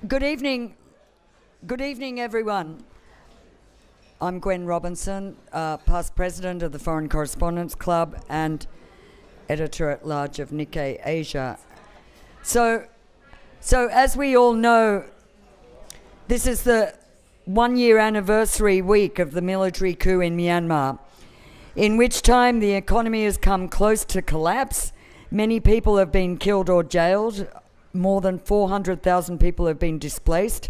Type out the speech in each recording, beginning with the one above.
Good evening. Good evening, everyone. I'm Gwen Robinson, past president of the Foreign Correspondents Club and editor-at-large of Nikkei Asia. So as we all know, this is the one-year anniversary week of the military coup in Myanmar, in which time the economy has come close to collapse. Many people have been killed or jailed. More than 400,000 people have been displaced.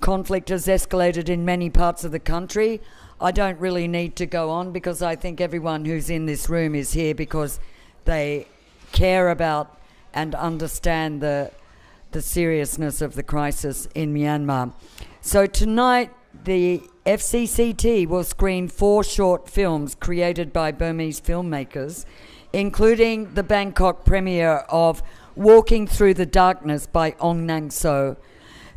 Conflict has escalated in many parts of the country. I don't really need to go on because I think everyone who's in this room is here because they care about and understand the seriousness of the crisis in Myanmar. So tonight, the FCCT will screen 4 short films created by Burmese filmmakers, including the Bangkok premiere of Walking Through the Darkness by Aung Naing Soe,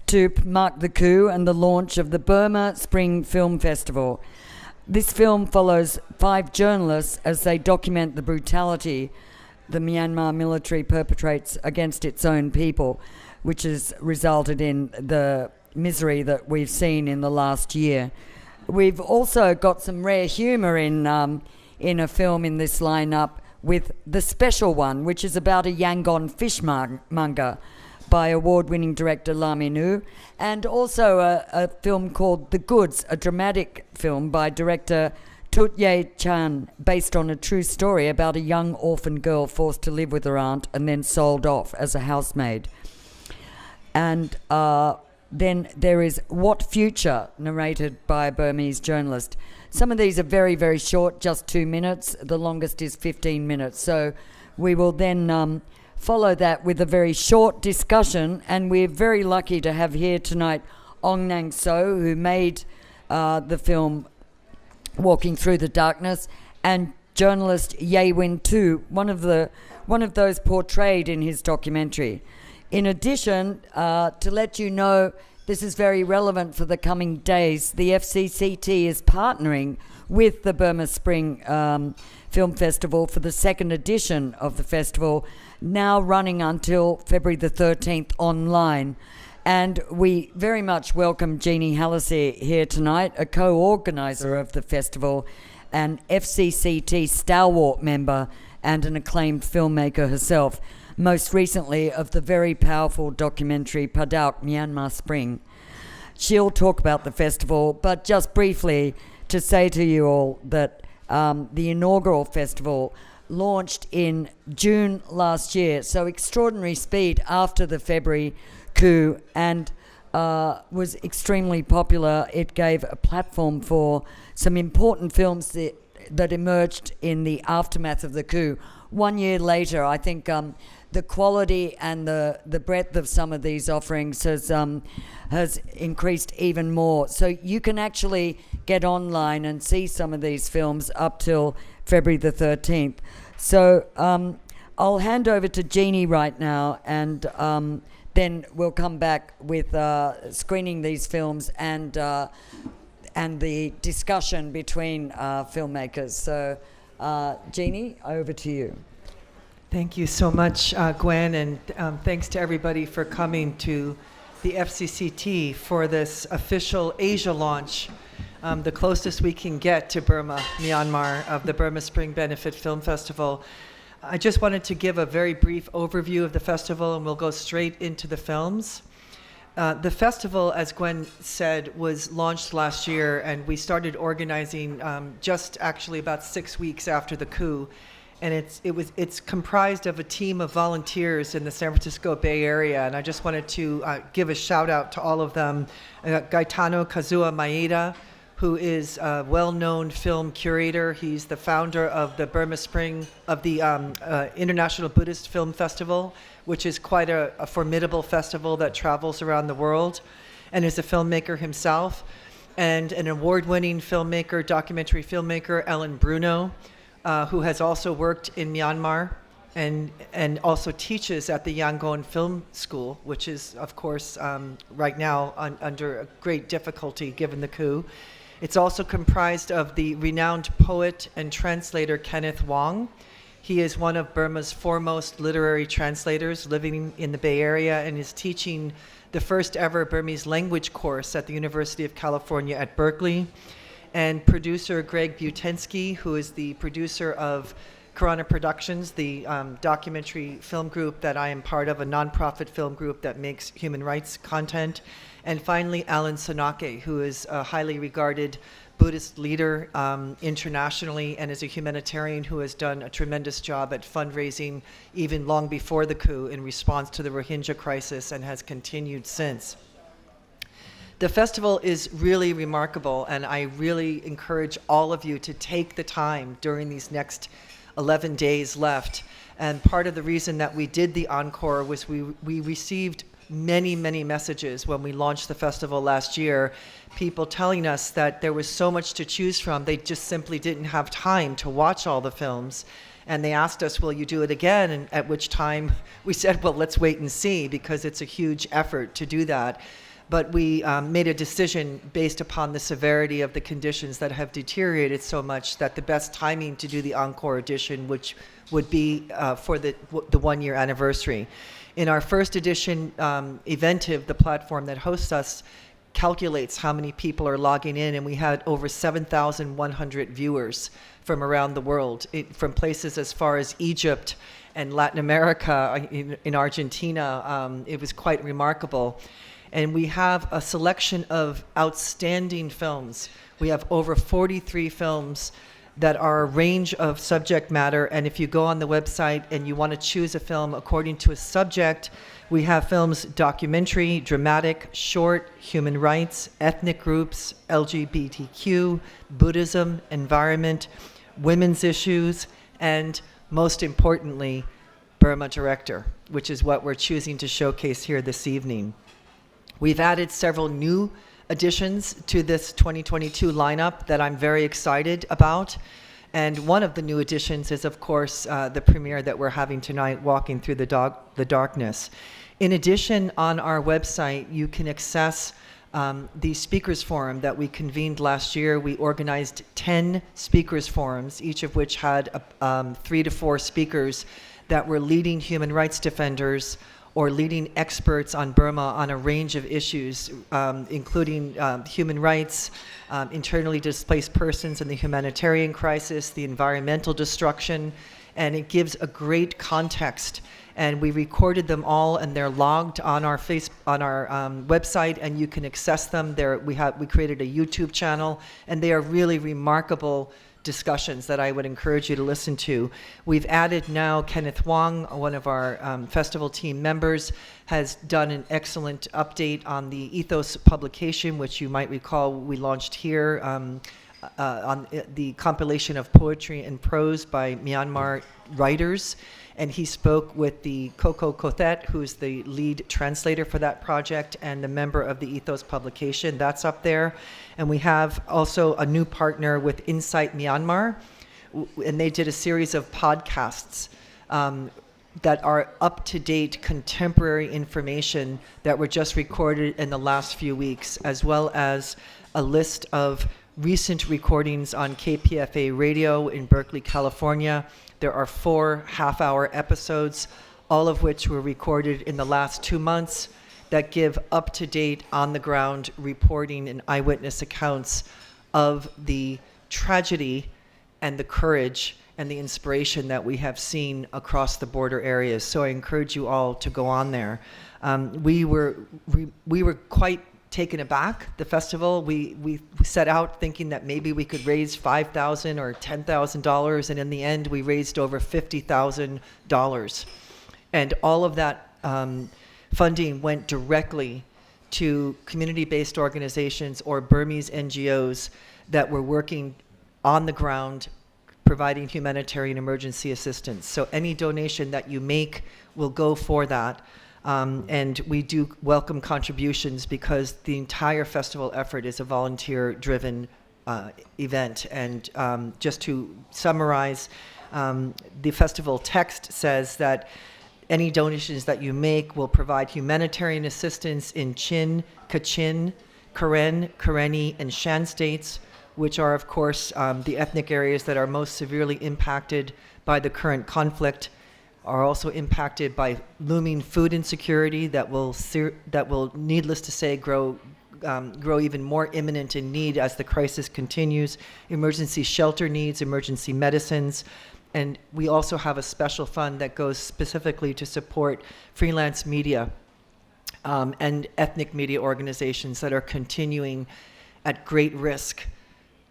to mark the coup and the launch of the Burma Spring Film Festival. This film follows 5 journalists as they document the brutality the Myanmar military perpetrates against its own people, which has resulted in the misery that we've seen in the last year. We've also got some rare humour in a film in this lineup, with The Special One, which is about a Yangon fishmonger by award-winning director Lam Inu, and also a film called The Goods, a dramatic film by director Tut Ye Chan, based on a true story about a young orphan girl forced to live with her aunt and then sold off as a housemaid. And then there is What Future, narrated by a Burmese journalist. Some of these are very, very short, just 2 minutes. The longest is 15 minutes. So we will then follow that with a very short discussion. And we're very lucky to have here tonight Aung Naing Soe, who made the film Walking Through the Darkness, and journalist Ye Win Tu, one of those portrayed in his documentary. In addition, to let you know, this is very relevant for the coming days, the FCCT is partnering with the Burma Spring Film Festival for the second edition of the festival, now running until February the 13th online. And we very much welcome Jeannie Hallisey here tonight, a co-organiser of the festival, an FCCT stalwart member and an acclaimed filmmaker herself, most recently of the very powerful documentary Padauk Myanmar Spring. She'll talk about the festival, but just briefly to say to you all that the inaugural festival launched in June last year, so extraordinary speed after the February coup, and was extremely popular. It gave a platform for some important films that emerged in the aftermath of the coup. 1 year later, I think the quality and the breadth of some of these offerings has increased even more. So you can actually get online and see some of these films up till February the 13th. So I'll hand over to Jeannie right now, and then we'll come back with screening these films and the discussion between filmmakers. So Jeannie, over to you. Thank you so much, Gwen, and thanks to everybody for coming to the FCCT for this official Asia launch, the closest we can get to Burma, Myanmar, of the Burma Spring Benefit Film Festival. I just wanted to give a very brief overview of the festival, and we'll go straight into the films. The festival, as Gwen said, was launched last year, and we started organizing just actually about 6 weeks after the coup. And it's comprised of a team of volunteers in the San Francisco Bay Area, and I just wanted to give a shout out to all of them. Gaetano Kazuo Maeda, who is a well-known film curator. He's the founder of the Burma Spring, of the International Buddhist Film Festival, which is quite a formidable festival that travels around the world, and is a filmmaker himself. And an award-winning filmmaker, documentary filmmaker, Ellen Bruno, who has also worked in Myanmar and also teaches at the Yangon Film School, which is, of course, right now under great difficulty given the coup. It's also comprised of the renowned poet and translator Kenneth Wong. He is one of Burma's foremost literary translators living in the Bay Area and is teaching the first ever Burmese language course at the University of California at Berkeley. And producer Greg Butensky, who is the producer of Karenni Productions, the documentary film group that I am part of, a nonprofit film group that makes human rights content. And finally, Alan Sanake, who is a highly regarded Buddhist leader internationally and is a humanitarian who has done a tremendous job at fundraising even long before the coup in response to the Rohingya crisis and has continued since. The festival is really remarkable, and I really encourage all of you to take the time during these next 11 days left. And part of the reason that we did the encore was we received many, many messages when we launched the festival last year, people telling us that there was so much to choose from, they just simply didn't have time to watch all the films. And they asked us, will you do it again? And at which time we said, well, let's wait and see, because it's a huge effort to do that. But we made a decision based upon the severity of the conditions that have deteriorated so much that the best timing to do the encore edition, which would be for the 1 year anniversary. In our first edition, Eventive, the platform that hosts us, calculates how many people are logging in, and we had over 7,100 viewers from around the world, from places as far as Egypt and Latin America, in Argentina. It was quite remarkable. And we have a selection of outstanding films. We have over 43 films that are a range of subject matter. And if you go on the website and you want to choose a film according to a subject, we have films documentary, dramatic, short, human rights, ethnic groups, LGBTQ, Buddhism, environment, women's issues, and most importantly, Burma Director, which is what we're choosing to showcase here this evening. We've added several new additions to this 2022 lineup that I'm very excited about. And one of the new additions is, of course, the premiere that we're having tonight, Walking Through the Darkness. In addition, on our website, you can access the speakers forum that we convened last year. We organized 10 speakers forums, each of which had 3 to 4 speakers that were leading human rights defenders or leading experts on Burma on a range of issues, including human rights, internally displaced persons and the humanitarian crisis, the environmental destruction, and it gives a great context. And we recorded them all, and they're logged on our website, and you can access them. We created a YouTube channel, and they are really remarkable discussions that I would encourage you to listen to. We've added now Kenneth Wong, one of our festival team members, has done an excellent update on the Ethos publication, which you might recall we launched here on the compilation of poetry and prose by Myanmar writers. And he spoke with the Coco Kothet, who's the lead translator for that project and the member of the Ethos publication. That's up there. And we have also a new partner with Insight Myanmar, and they did a series of podcasts that are up-to-date contemporary information that were just recorded in the last few weeks, as well as a list of recent recordings on KPFA radio in Berkeley, California. There are 4 half-hour episodes, all of which were recorded in the last 2 months, that give up-to-date, on-the-ground reporting and eyewitness accounts of the tragedy and the courage and the inspiration that we have seen across the border areas. So I encourage you all to go on there. We were quite taken aback, the festival. We set out thinking that maybe we could raise $5,000 or $10,000, and in the end we raised over $50,000. And all of that funding went directly to community-based organizations or Burmese NGOs that were working on the ground providing humanitarian emergency assistance. So any donation that you make will go for that. And we do welcome contributions because the entire festival effort is a volunteer-driven event. And just to summarize, the festival text says that any donations that you make will provide humanitarian assistance in Chin, Kachin, Karen, Karenni, and Shan states, which are, of course, the ethnic areas that are most severely impacted by the current conflict, are also impacted by looming food insecurity that will, needless to say, grow even more imminent in need as the crisis continues, emergency shelter needs, emergency medicines, and we also have a special fund that goes specifically to support freelance media and ethnic media organizations that are continuing at great risk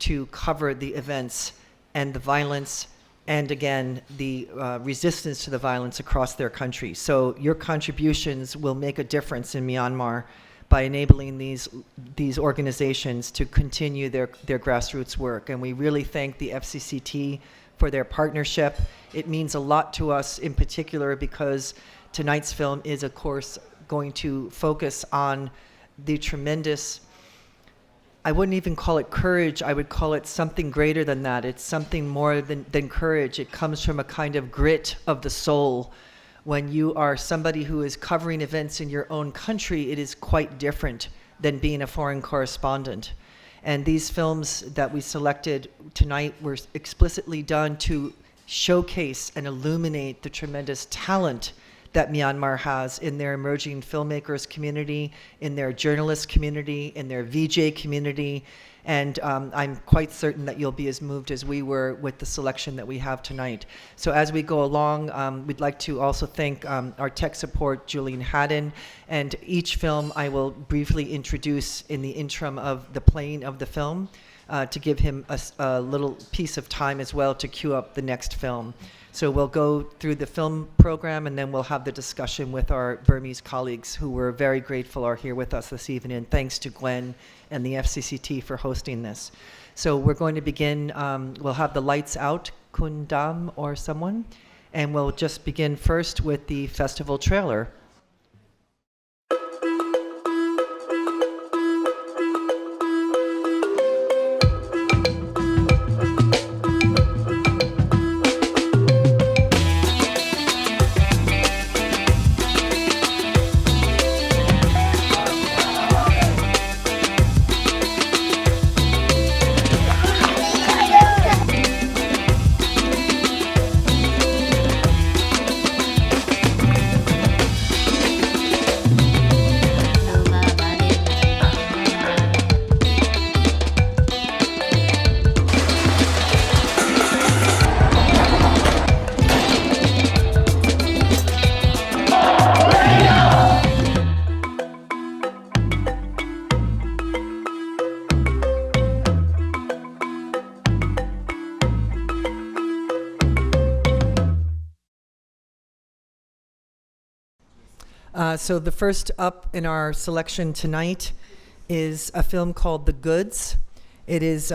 to cover the events and the violence and, again, the resistance to the violence across their country. So your contributions will make a difference in Myanmar by enabling these organizations to continue their grassroots work. And we really thank the FCCT for their partnership. It means a lot to us in particular because tonight's film is, of course, going to focus on the tremendous, I wouldn't even call it courage, I would call it something greater than that. It's something more than courage. It comes from a kind of grit of the soul. When you are somebody who is covering events in your own country, it is quite different than being a foreign correspondent. And these films that we selected tonight were explicitly done to showcase and illuminate the tremendous talent that Myanmar has in their emerging filmmakers community, in their journalist community, in their VJ community. And I'm quite certain that you'll be as moved as we were with the selection that we have tonight. So as we go along, we'd like to also thank our tech support, Julian Haddon. And each film I will briefly introduce in the interim of the playing of the film to give him a little piece of time as well to queue up the next film. So we'll go through the film program and then we'll have the discussion with our Burmese colleagues who we're very grateful are here with us this evening. And thanks to Gwen and the FCCT for hosting this. So we're going to begin, we'll have the lights out, Kundam or someone, and we'll just begin first with the festival trailer. So the first up in our selection tonight is a film called The Goods. It is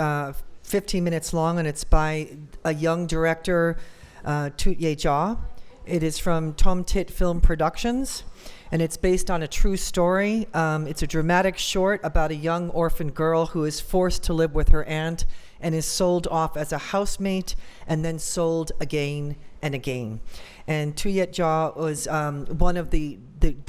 15 minutes long and it's by a young director, Tut Ye Jaw. It is from Tom Tit Film Productions and it's based on a true story. It's a dramatic short about a young orphan girl who is forced to live with her aunt and is sold off as a housemate and then sold again and again. And Tut Ye Jaw was one of the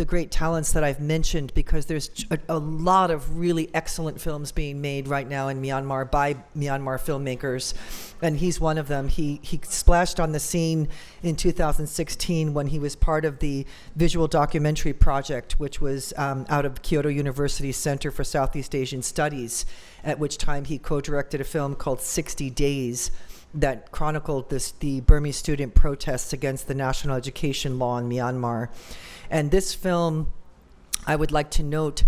great talents that I've mentioned because there's a lot of really excellent films being made right now in Myanmar by Myanmar filmmakers, and he's one of them. He splashed on the scene in 2016 when he was part of the visual documentary project, which was out of Kyoto University Center for Southeast Asian Studies, at which time he co-directed a film called 60 Days that chronicled the Burmese student protests against the national education law in Myanmar. And this film, I would like to note,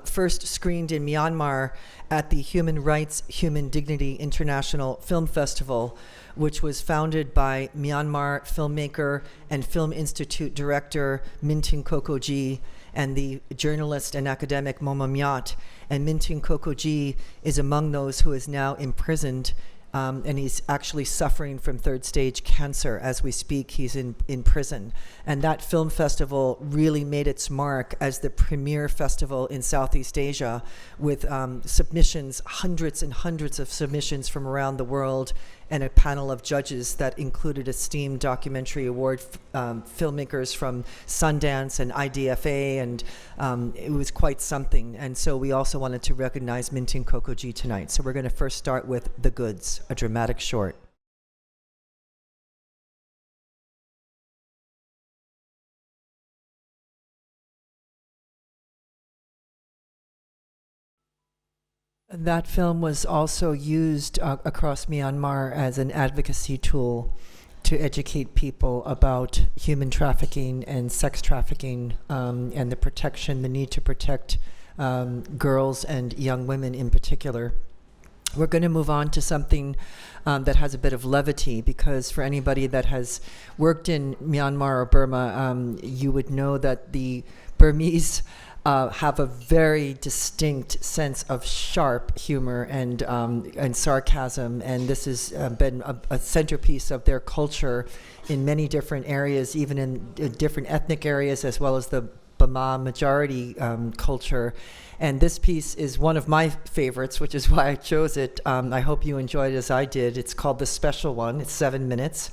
first screened in Myanmar at the Human Rights, Human Dignity International Film Festival, which was founded by Myanmar filmmaker and Film Institute director Mintin Kokoji and the journalist and academic Momo Myat. And Mintin Kokoji is among those who is now imprisoned and he's actually suffering from third stage cancer as we speak. He's in prison. And that film festival really made its mark as the premier festival in Southeast Asia with submissions, hundreds and hundreds of submissions from around the world, and a panel of judges that included esteemed documentary award filmmakers from Sundance and IDFA, and it was quite something. And so we also wanted to recognize Mintin Kokoji tonight. So we're going to first start with The Goods, a dramatic short. That film was also used across Myanmar as an advocacy tool to educate people about human trafficking and sex trafficking, and the need to protect girls and young women in particular. We're going to move on to something that has a bit of levity, because for anybody that has worked in Myanmar or Burma, you would know that the Burmese have a very distinct sense of sharp humor and sarcasm, and this has been a centerpiece of their culture in many different areas, even in different ethnic areas, as well as the Burma majority culture. And this piece is one of my favorites, which is why I chose it. I hope you enjoyed it as I did. It's called The Special One. It's 7 minutes,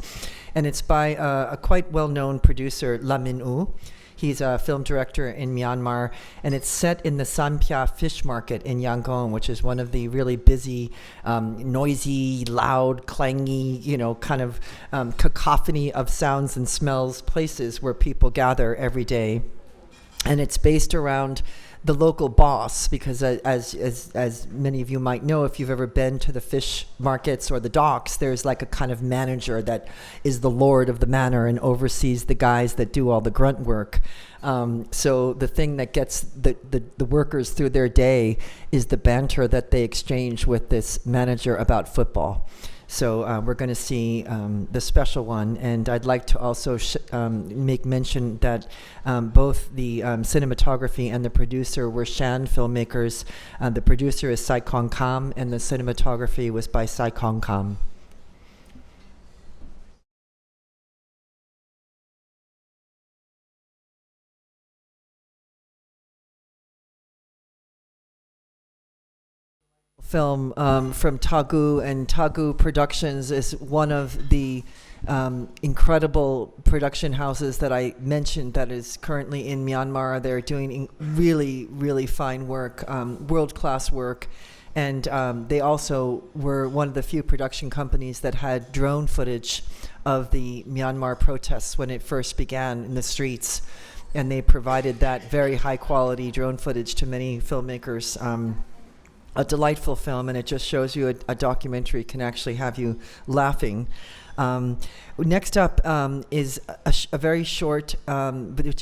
and it's by a quite well-known producer, Lam Min U. He's a film director in Myanmar, and it's set in the Sampia fish market in Yangon, which is one of the really busy, noisy, loud, clangy, kind of cacophony of sounds and smells places where people gather every day. And it's based around the local boss, because as many of you might know, if you've ever been to the fish markets or the docks, there's like a kind of manager that is the lord of the manor and oversees the guys that do all the grunt work. So the thing that gets the workers through their day is the banter that they exchange with this manager about football. So we're going to see The Special One, and I'd like to also make mention that both the cinematography and the producer were Shan filmmakers. The producer is Sai Kong Kam, and the cinematography was by Sai Kong Kam. Film from Tagu, and Tagu Productions is one of the incredible production houses that I mentioned that is currently in Myanmar. They're doing really, really fine work, world-class work, and they also were one of the few production companies that had drone footage of the Myanmar protests when it first began in the streets, and they provided that very high-quality drone footage to many filmmakers. A delightful film, and it just shows you a documentary can actually have you laughing. Next up is a very short,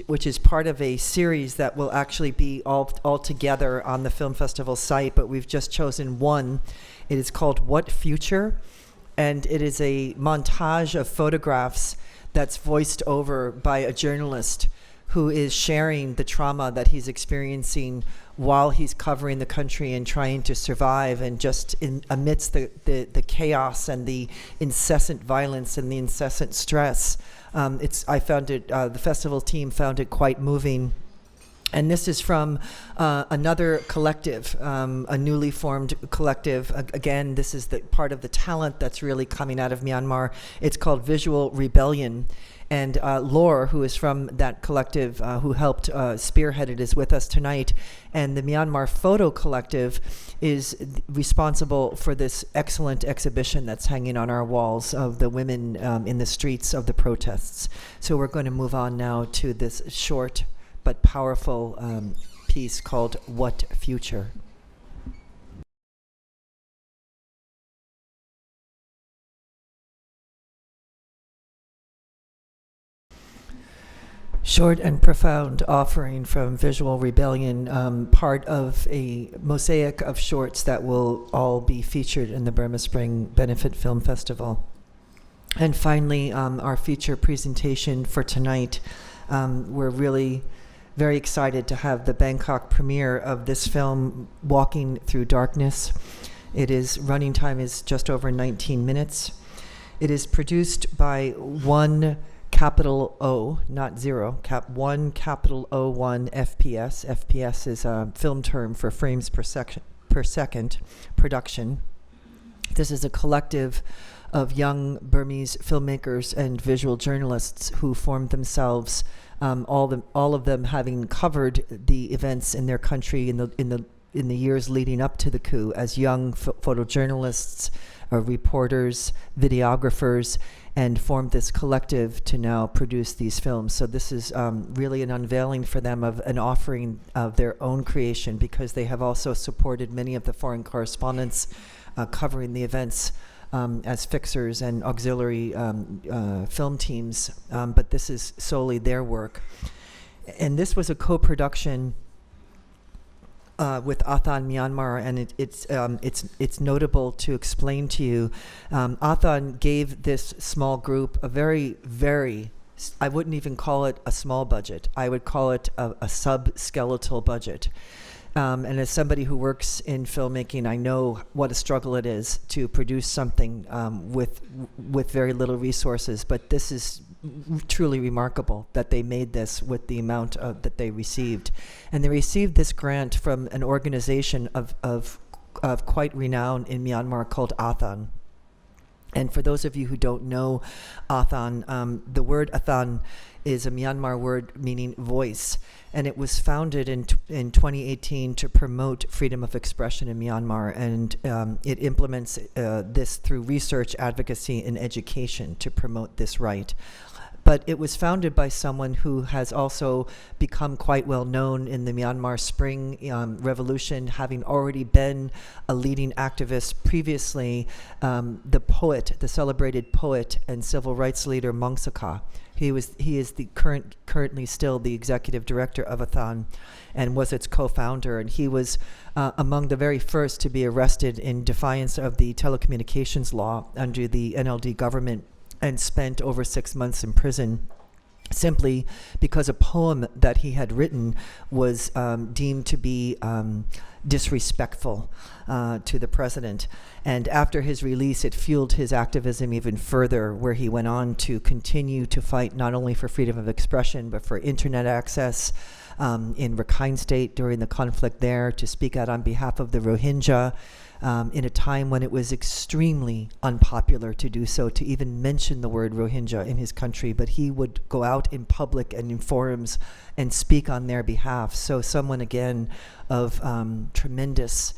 which is part of a series that will actually be all together on the film festival site, but we've just chosen one. It is called What Future? And it is a montage of photographs that's voiced over by a journalist who is sharing the trauma that he's experiencing while he's covering the country and trying to survive, and just amidst the chaos and the incessant violence and the incessant stress. I found it, the festival team found it quite moving. And this is from another collective, a newly formed collective. Again, this is the part of the talent that's really coming out of Myanmar. It's called Visual Rebellion. And Laure, who is from that collective, who helped spearhead it, is with us tonight. And the Myanmar Photo Collective is responsible for this excellent exhibition that's hanging on our walls of the women in the streets of the protests. So we're going to move on now to this short but powerful piece called What Future? Short and profound offering from Visual Rebellion, part of a mosaic of shorts that will all be featured in the Burma Spring Benefit Film Festival. And finally, our feature presentation for tonight. We're really very excited to have the Bangkok premiere of this film, Walking Through Darkness. Running time is just over 19 minutes. It is produced by one capital O, not zero, one capital O1 FPS. FPS is a film term for frames per second production. This is a collective of young Burmese filmmakers and visual journalists who formed themselves, all of them having covered the events in their country in in the years leading up to the coup as young photojournalists, reporters, videographers, and formed this collective to now produce these films. So this is really an unveiling for them of an offering of their own creation, because they have also supported many of the foreign correspondents covering the events as fixers and auxiliary film teams, but this is solely their work. And this was a co-production with Athan Myanmar, and it's notable to explain to you. Athan gave this small group a very, very, I wouldn't even call it a small budget. I would call it a sub-skeletal budget. And as somebody who works in filmmaking, I know what a struggle it is to produce something with very little resources. But this is truly remarkable that they made this with the amount that they received. And they received this grant from an organization of quite renown in Myanmar called Athan. And for those of you who don't know Athan, the word Athan is a Myanmar word meaning voice. And it was founded in 2018 to promote freedom of expression in Myanmar. And it implements this through research, advocacy, and education to promote this right. But it was founded by someone who has also become quite well known in the Myanmar Spring Revolution, having already been a leading activist previously, the poet, the celebrated poet and civil rights leader Maung Naing. He is the currently still the executive director of Athan, and was its co-founder. And he was among the very first to be arrested in defiance of the telecommunications law under the NLD government, and spent over 6 months in prison simply because a poem that he had written was deemed to be disrespectful to the president. And after his release, it fueled his activism even further, where he went on to continue to fight not only for freedom of expression, but for internet access in Rakhine State during the conflict there, to speak out on behalf of the Rohingya, in a time when it was extremely unpopular to do so, to even mention the word Rohingya in his country. But he would go out in public and in forums and speak on their behalf. So someone, again, of tremendous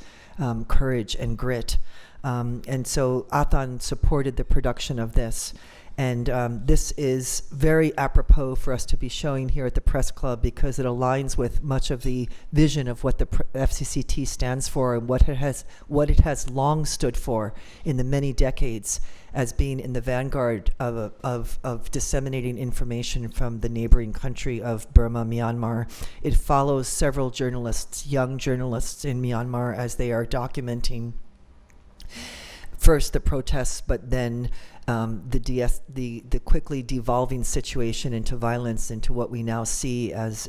courage and grit. And so Athan supported the production of this. And this is very apropos for us to be showing here at the Press Club, because it aligns with much of the vision of what the FCCT stands for, and what it has long stood for in the many decades as being in the vanguard of disseminating information from the neighboring country of Burma, Myanmar. It follows several journalists, young journalists in Myanmar, as they are documenting first the protests, but then the quickly devolving situation into violence, into what we now see as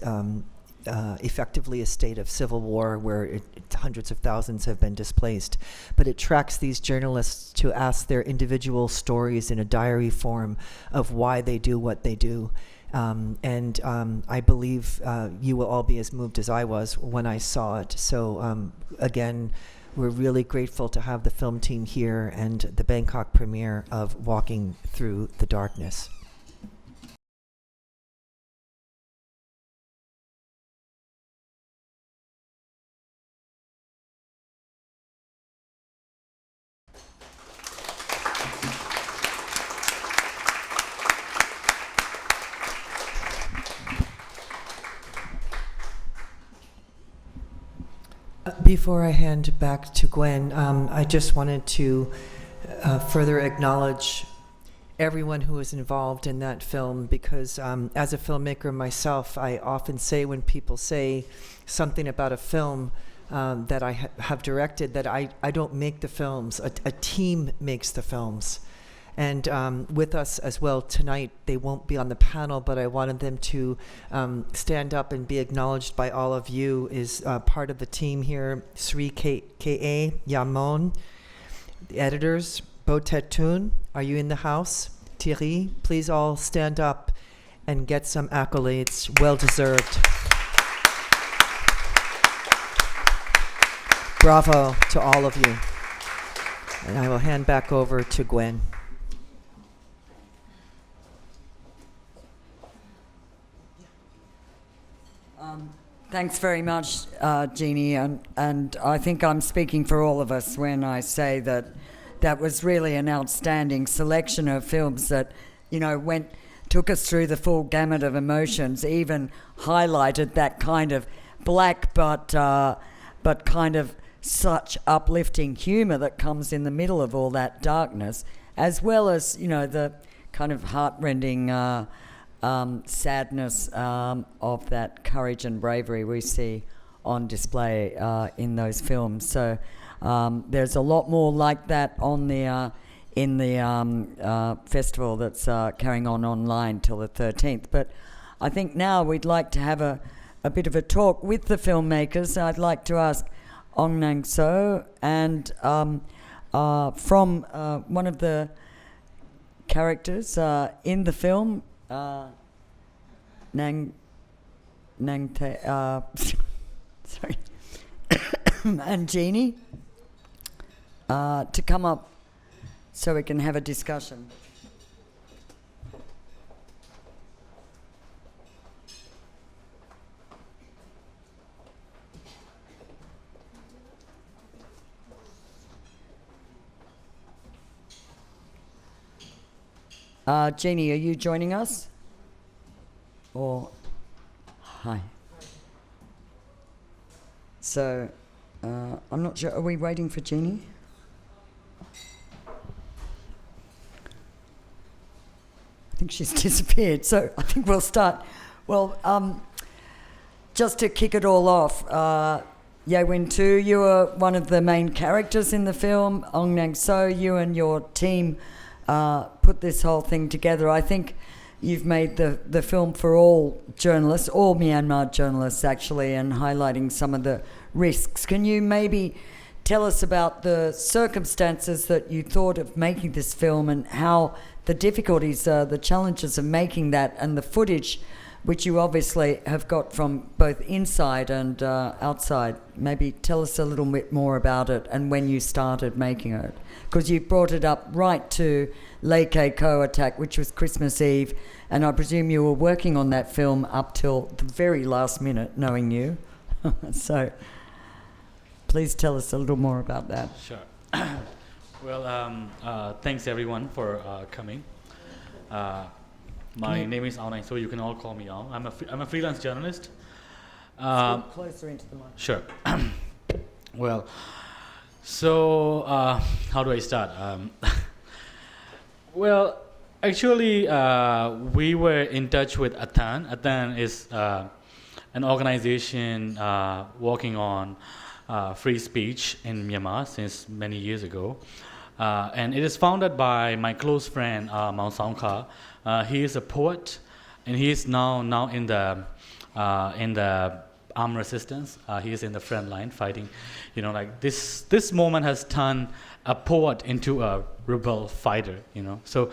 effectively a state of civil war, where hundreds of thousands have been displaced. But it tracks these journalists to ask their individual stories in a diary form of why they do what they do. And I believe you will all be as moved as I was when I saw it. So again, we're really grateful to have the film team here and the Bangkok premiere of Walking Through the Darkness. Before I hand back to Gwen, I just wanted to further acknowledge everyone who was involved in that film, because as a filmmaker myself, I often say, when people say something about a film that I have directed, that I don't make the films, a team makes the films. And with us as well tonight, they won't be on the panel, but I wanted them to stand up and be acknowledged by all of you, is part of the team here. Sri K.A. Yamon, the editors, Botetun, are you in the house? Thierry, please all stand up and get some accolades, well deserved. Bravo to all of you. And I will hand back over to Gwen. Thanks very much, Jeannie, and I think I'm speaking for all of us when I say that that was really an outstanding selection of films that, took us through the full gamut of emotions, even highlighted that kind of black but kind of such uplifting humour that comes in the middle of all that darkness, as well as, the kind of heartrending sadness of that courage and bravery we see on display in those films. So there's a lot more like that on the in the festival that's carrying on online till the 13th. But I think now we'd like to have a bit of a talk with the filmmakers. I'd like to ask Aung Naing Soe and from one of the characters in the film, Nang sorry, and Jeannie, to come up so we can have a discussion. Jeannie, are you joining us? Or hi. So I'm not sure. Are we waiting for Jeannie? I think she's disappeared. So I think we'll start. Well, just to kick it all off, Yewin Tu, you are one of the main characters in the film. Aung Naing Soe, you and your team put this whole thing together. I think you've made the film for all journalists, all Myanmar journalists actually, and highlighting some of the risks. Can you maybe tell us about the circumstances that you thought of making this film and how the difficulties, the challenges of making that, and the footage which you obviously have got from both inside and outside? Maybe tell us a little bit more about it and when you started making it. Because you brought it up right to Lake Ko attack, which was Christmas Eve, and I presume you were working on that film up till the very last minute, knowing you. So please tell us a little more about that. Sure. Well, thanks everyone for coming. My name is Aung Naing Soe. You can all call me Aung. I'm a freelance journalist. Speak closer into the mic. Sure. Well, so how do I start? Well, actually, we were in touch with ATAN. ATAN is an organization working on free speech in Myanmar since many years ago. And it is founded by my close friend, Maung Saung Kha. He is a poet, and he is now in the armed resistance. He is in the front line fighting. This moment has turned a poet into a rebel fighter. So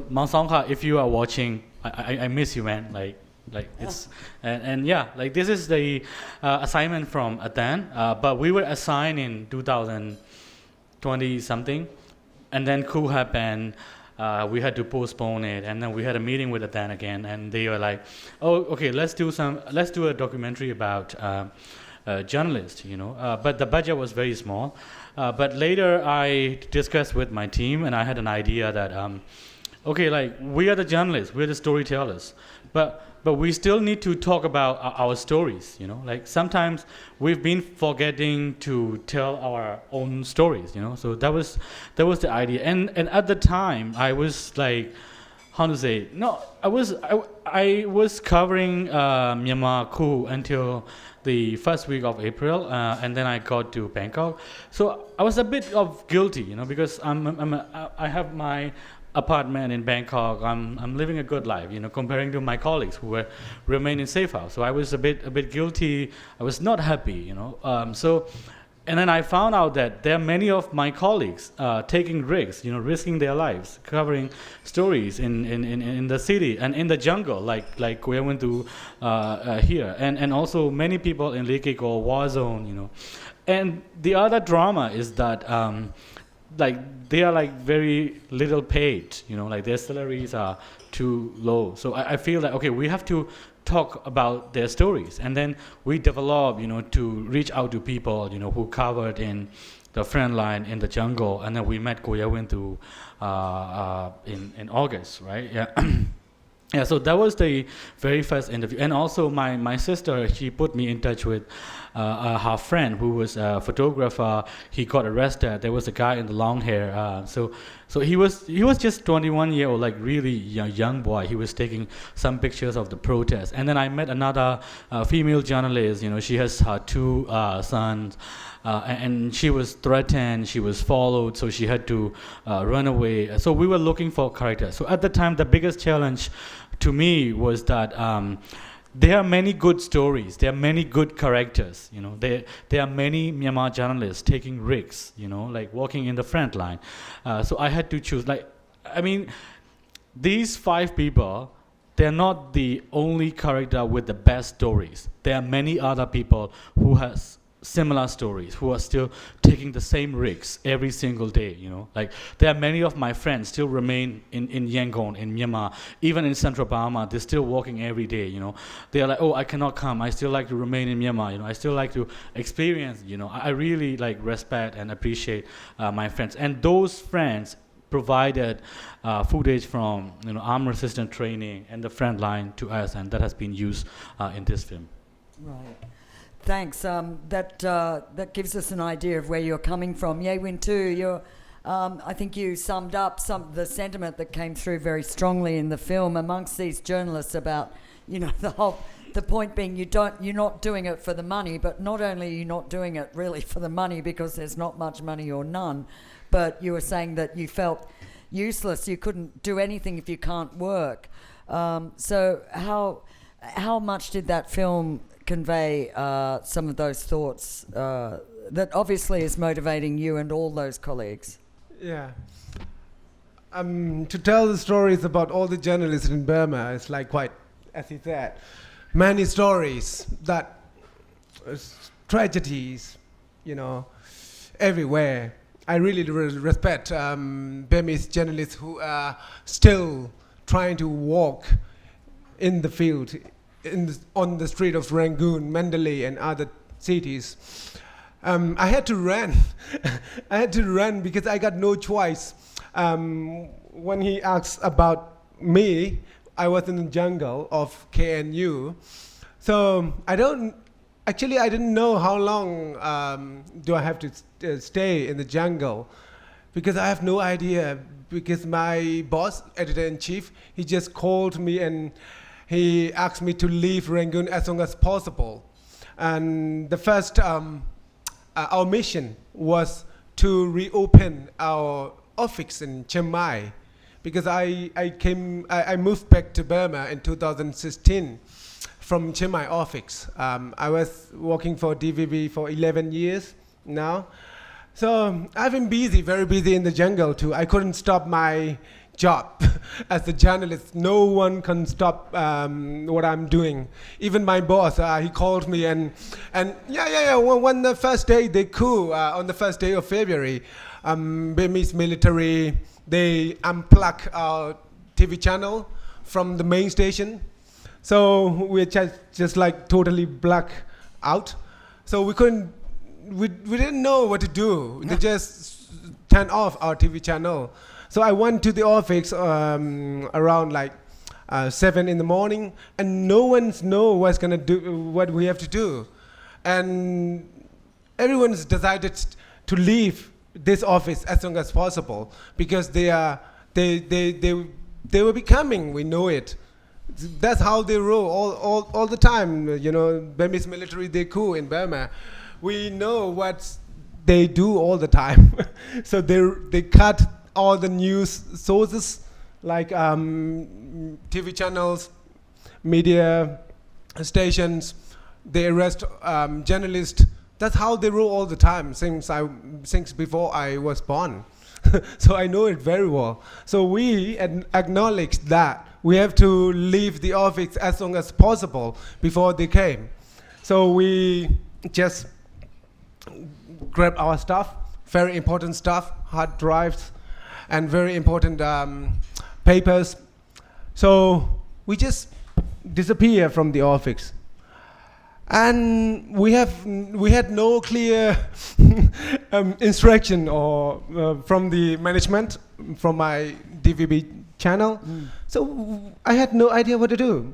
Maung Saung Kha, if you are watching, I miss you, man. It's and yeah, this is the assignment from ATAN. But we were assigned in 2020 something, and then coup happened. We had to postpone it, and then we had a meeting with ATAN again, and they were like, "Oh, okay, let's do a documentary about journalists." But the budget was very small. But later, I discussed with my team, and I had an idea that, we are the journalists, we're the storytellers, but we still need to talk about our stories. Sometimes we've been forgetting to tell our own stories. So that was the idea. And at the time, I was like, how to say? No, I was covering Myanmar coup until the first week of April, and then I got to Bangkok. So I was a bit of guilty, because I have my apartment in Bangkok. I'm living a good life, comparing to my colleagues who were remain in safe house. So I was a bit guilty. I was not happy, and then I found out that there are many of my colleagues taking risks, risking their lives, covering stories in the city and in the jungle, like we went to here, and also many people in Lake Ko war zone, And the other drama is that like they are like very little paid, you know, like their salaries are too low. So I feel that, okay, we have to talk about their stories, and then we develop, you know, to reach out to people, you know, who covered in the front line in the jungle, and then we met Koya Wintu in August, right? Yeah. Yeah, so that was the very first interview. And also my sister, she put me in touch with her friend who was a photographer. He got arrested. There was a guy in the long hair. So he was just 21-year-old, like really young boy. He was taking some pictures of the protest. And then I met another female journalist. You know, she has her 2 sons. And she was threatened, she was followed, so she had to run away. So we were looking for characters. So at the time, the biggest challenge to me was that there are many good stories, there are many good characters, you know. There are many Myanmar journalists taking risks, you know, like walking in the front line. So I had to choose, like, I mean, these 5 people, they're not the only character with the best stories. There are many other people who has similar stories, who are still taking the same risks every single day, you know. Like, there are many of my friends still remain in Yangon, in Myanmar, even in Central Burma. They're still walking every day, you know. They are like, oh, I cannot come, I still like to remain in Myanmar, you know. I still like to experience, you know. I really like respect and appreciate my friends, and those friends provided footage from, you know, armed resistance training and the front line to us, and that has been used in this film. Right. Thanks. That gives us an idea of where you're coming from. Ye Win too, I think you summed up the sentiment that came through very strongly in the film amongst these journalists about, you know, the point being you're not doing it for the money, but not only are you not doing it really for the money because there's not much money or none, but you were saying that you felt useless, you couldn't do anything if you can't work. So how much did that film convey some of those thoughts that obviously is motivating you and all those colleagues? Yeah. To tell the stories about all the journalists in Burma is like quite, as he said, many stories that tragedies, you know, everywhere. I really respect Burmese journalists who are still trying to walk in the field, on the street of Rangoon, Mandalay, and other cities. I had to run. I had to run because I got no choice. When he asked about me, I was in the jungle of KNU. So I didn't know how long do I have to stay in the jungle, because I have no idea, because my boss, editor-in-chief, he just called me and he asked me to leave Rangoon as soon as possible. And the first, our mission was to reopen our office in Chiang Mai, because I moved back to Burma in 2016 from Chiang Mai office. I was working for DVB for 11 years now. So I've been busy, very busy in the jungle too. I couldn't stop my job as a journalist. No one can stop what I'm doing. Even my boss, he called me and when the first day they coup, on the first day of February, Burmese military, they unplugged our TV channel from the main station. So we're just like totally black out. So we didn't know what to do. They just turned off our TV channel. So I went to the office around like 7 in the morning, and no one knows what's gonna do, what we have to do, and everyone's decided to leave this office as soon as possible, because they will be coming. We know it. That's how they roll all the time. You know, Burmese military, they coup in Burma. We know what they do all the time. So they cut all the news sources, like TV channels, media stations. They arrest journalists. That's how they roll all the time since before I was born. So I know it very well. So we acknowledge that we have to leave the office as soon as possible before they came. So we just grabbed our stuff very important stuff, hard drives, and very important papers. So we just disappear from the office. And we had no clear instruction or from the management, from my DVB channel. So I had no idea what to do.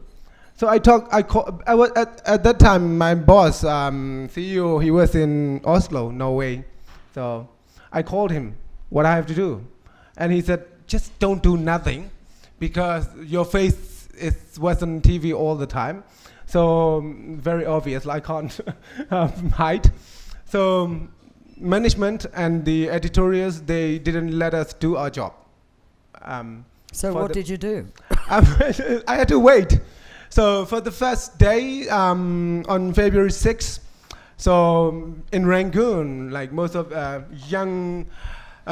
So I was at that time, my boss, CEO, he was in Oslo, Norway. So I called him, what I have to do. And he said, just don't do nothing, because your face was on TV all the time. So very obvious, I can't hide. So management and the editorials, they didn't let us do our job. So what did you do? I had to wait. So for the first day, on February 6th, so in Rangoon, like most of young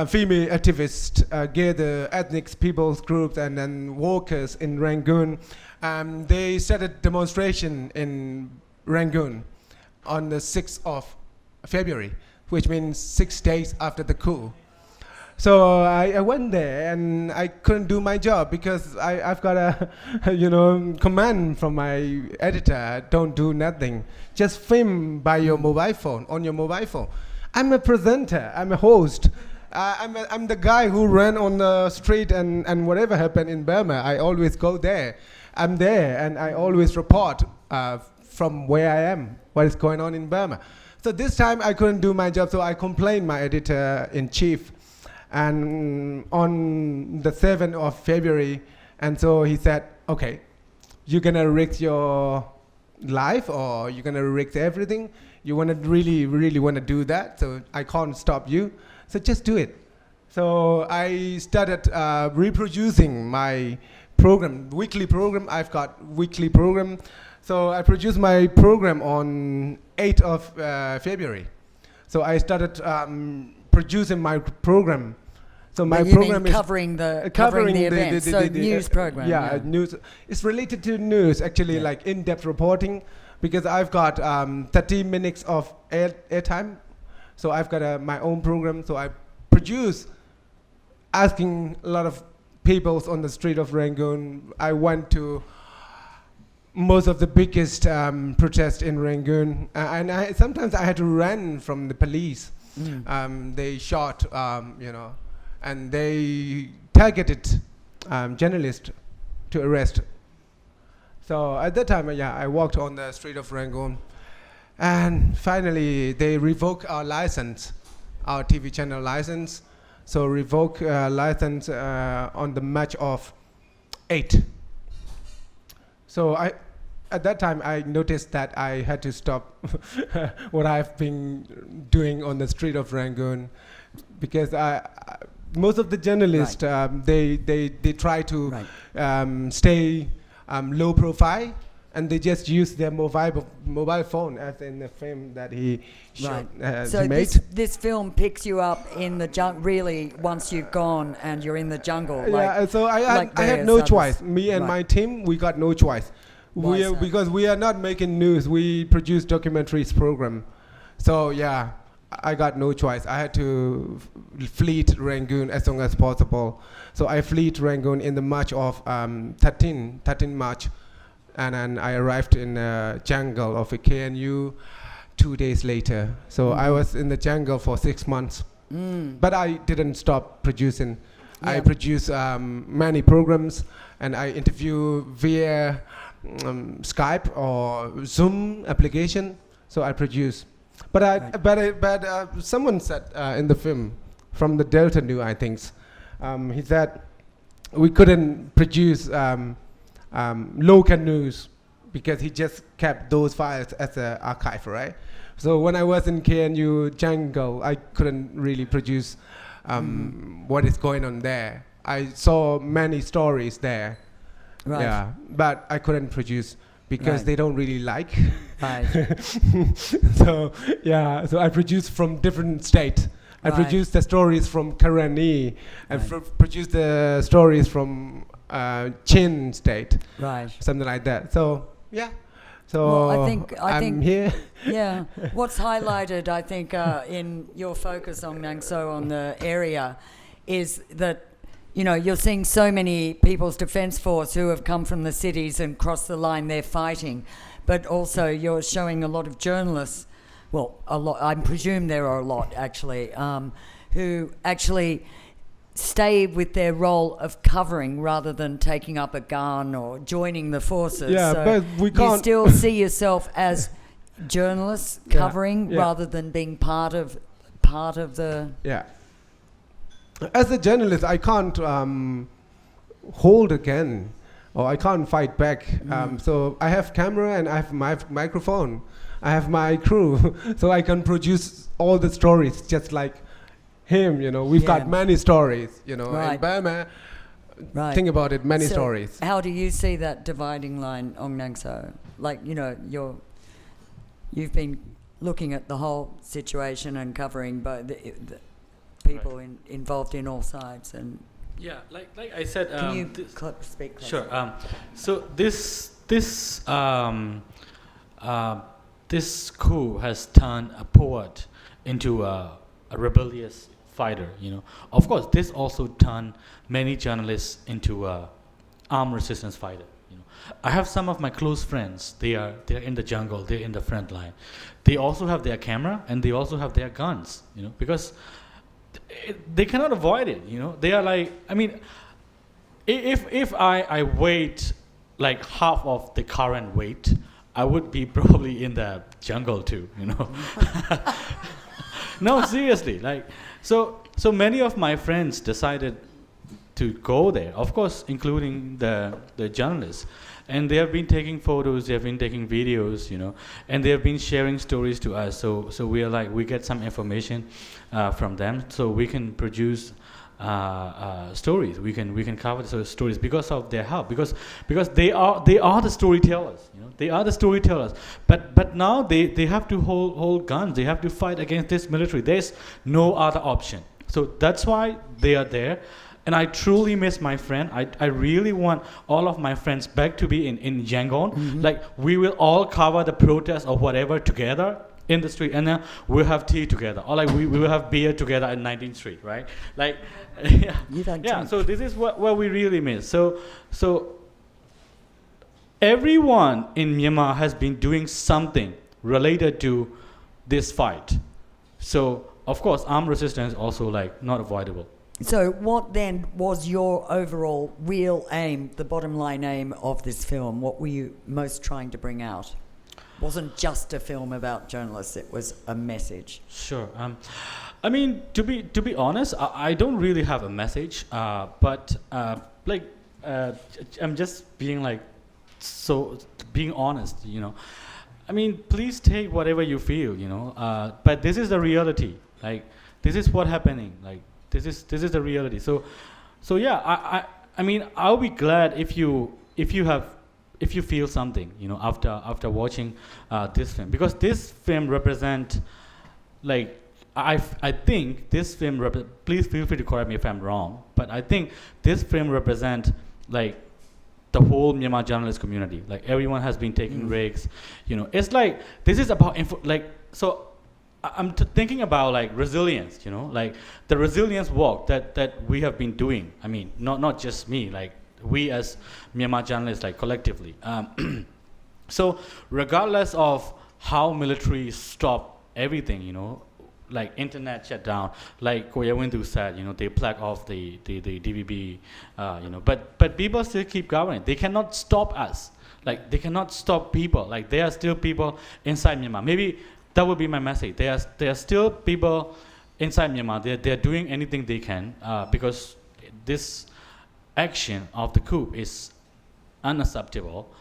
female activists gather, ethnic people's groups and then workers in Rangoon. They started demonstration in Rangoon on the 6th of February, which means 6 days after the coup. So I went there and I couldn't do my job because I've got a command from my editor, don't do nothing. Just film by your mobile phone, on your mobile phone. I'm a presenter, I'm a host. I'm the guy who ran on the street and whatever happened in Burma, I always go there. I'm there and I always report from where I am, what is going on in Burma. So this time I couldn't do my job, so I complained my editor-in-chief. And on the 7th of February, and so he said, okay, you're gonna risk your life or you're gonna risk everything? You wanna really wanna do that? So I can't stop you, so just do it. So I started reproducing my program, weekly program. I've got weekly program. So I produced my program on 8th of February. So I started producing my program. So my program is covering the event, so news program. Yeah, news. It's related to news, actually, like in-depth reporting, because I've got 30 minutes of airtime. So I've got my own program. So I produce, asking a lot of people on the street of Rangoon. I went to most of the biggest protests in Rangoon, and sometimes I had to run from the police. They shot, and they targeted journalists to arrest. So at that time, I walked on the street of Rangoon, and finally they revoked our license, our TV channel license. So revoke license on the March of 8. So at that time I noticed that I had to stop what I've been doing on the street of Rangoon, because most of the journalists they try to stay low profile, and they just use their mobile phone, as in the film that he shot. So he made. this film picks you up in the jungle, really, once you've gone and you're in the jungle. So I had no choice. Me and my team, we got no choice. Because we are not making news, we produce documentaries program. So yeah, I got no choice. I had to flee Rangoon as soon as possible. So I fled Rangoon in the March of 13 March. And then I arrived in the jungle of a KNU 2 days later. So I was in the jungle for 6 months. But I didn't stop producing. I produced many programs, and I interview via Skype or Zoom application. So I produce. But someone said in the film, from the Delta News, I think, he said we couldn't produce local news because he just kept those files as an archive, right? So when I was in KNU jungle, I couldn't really produce what is going on there. I saw many stories there, but I couldn't produce because they don't really like. So I produced from different states. I produced the stories from Karenni and produced the stories from Chin state, something like that. So So Well, I I'm think here. Yeah. What's highlighted, I think, in your focus on Aung Naing Soe on the area is that, you know, you're seeing so many People's Defence Force who have come from the cities and crossed the line, they're fighting. But also you're showing a lot of journalists, well, a lot, I presume there are a lot actually, who actually stay with their role of covering rather than taking up a gun or joining the forces. Yeah, so but we you can't still see yourself as journalists Yeah, covering yeah. rather than being part of the. Yeah. As a journalist, I can't hold a gun or I can't fight back. So I have camera and I have my microphone. I have my crew, so I can produce all the stories just like him. You know, we've Yeah. got many stories. You know, in Right. Burma. Right. Think about it, many So stories. How do you see that dividing line, Aung Naing Soe? Like, you know, you've been looking at the whole situation and covering both the people involved in all sides. And Yeah, like I said. can you speak? closer? Sure. So this coup has turned a poet into a rebellious fighter. You know, of course, this also turned many journalists into a armed resistance fighter. You know, I have some of my close friends. They're in the jungle. They're in the front line. They also have their camera and they also have their guns. You know, because they cannot avoid it. You know, they are like. I mean, if I weighed like half of the current weight, I would be probably in the jungle too, you know. No, seriously, like so many of my friends decided to go there, of course, including the journalists, and they have been taking photos, they have been taking videos, you know, and they have been sharing stories to us. So we are like, we get some information from them, so we can produce stories. We can cover those stories because of their help. Because they are the storytellers. You know, they are the storytellers. But now they have to hold guns. They have to fight against this military. There's no other option. So that's why they are there. And I truly miss my friend. I really want all of my friends back to be in Yangon. Mm-hmm. Like we will all cover the protest or whatever together in the street, and then we'll have tea together, or like we will have beer together at 19th Street, right? Like, yeah. So this is what we really miss. So everyone in Myanmar has been doing something related to this fight. So of course, armed resistance also like not avoidable. So what then was your overall real aim, the bottom line aim of this film? What were you most trying to bring out? Wasn't just a film about journalists, it was a message. Sure. I mean, to be honest, I don't really have a message, but I'm just being like, so being honest, you know. I mean, please take whatever you feel, you know, but this is the reality. Like, this is what's happening. Like, this is the reality. So yeah, I mean, I'll be glad if you feel something, you know, after watching this film, because this film represent, like, I think this film please feel free to correct me if I'm wrong, but I think this film represent like the whole Myanmar journalist community. Like everyone has been taking risks, you know. It's like this is about so I'm thinking about like resilience, you know, like the resilience work that we have been doing. I mean, not just me, like we as Myanmar journalists, like collectively. So regardless of how military stop everything, you know, like internet shut down, like Koya Windu said, you know, they plague off the DVB, you know, but people still keep going. They cannot stop us. Like they cannot stop people. Like there are still people inside Myanmar. Maybe that would be my message. There are still people inside Myanmar. They're doing anything they can because this action of the coup is unacceptable.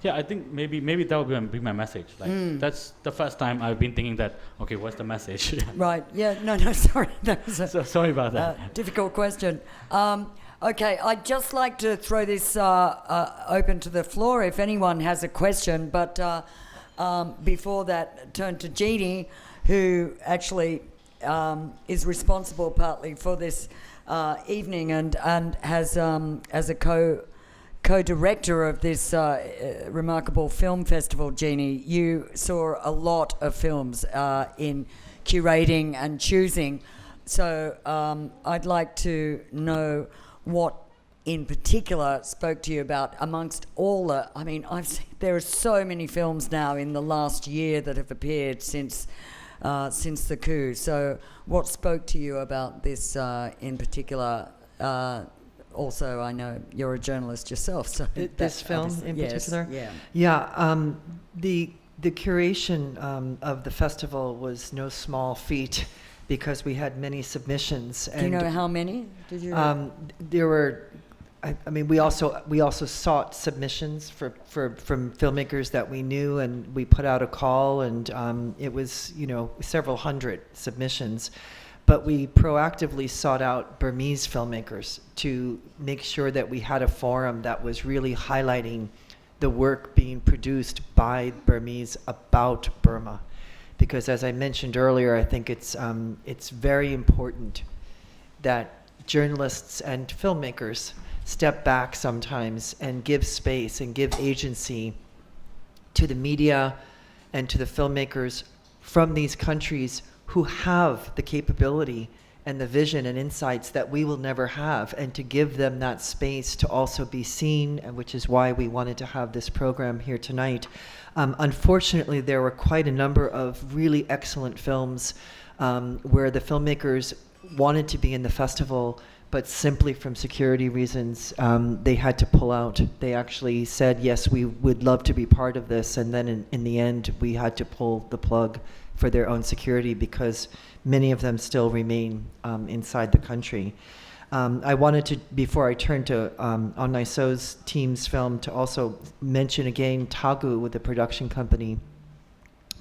Yeah, I think maybe that would be my message. Like that's the first time I've been thinking that. Okay, what's the message? Right. Yeah. No. Sorry. That was So sorry about that. difficult question. Okay, I'd just like to throw this open to the floor if anyone has a question. But before that, turn to Jeannie, who actually is responsible partly for this evening and has as a co-director of this remarkable film festival, Jeannie, you saw a lot of films in curating and choosing. So I'd like to know what in particular spoke to you about amongst all the, I mean, there are so many films now in the last year that have appeared since the coup. So what spoke to you about this in particular? Also, I know you're a journalist yourself, so This film in particular? Yeah. Yeah, the curation of the festival was no small feat because we had many submissions. Do you know how many? Did you? There were. I mean, we also sought submissions from filmmakers that we knew, and we put out a call, and it was several hundred submissions. But we proactively sought out Burmese filmmakers to make sure that we had a forum that was really highlighting the work being produced by Burmese about Burma. Because as I mentioned earlier, I think it's very important that journalists and filmmakers step back sometimes and give space and give agency to the media and to the filmmakers from these countries who have the capability and the vision and insights that we will never have, and to give them that space to also be seen, and which is why we wanted to have this program here tonight. Unfortunately, there were quite a number of really excellent films where the filmmakers wanted to be in the festival, but simply from security reasons, they had to pull out. They actually said, yes, we would love to be part of this, and then in the end, we had to pull the plug for their own security because many of them still remain inside the country. I wanted to, before I turn to Aung Naing Soe's team's film, to also mention again Tagu with the production company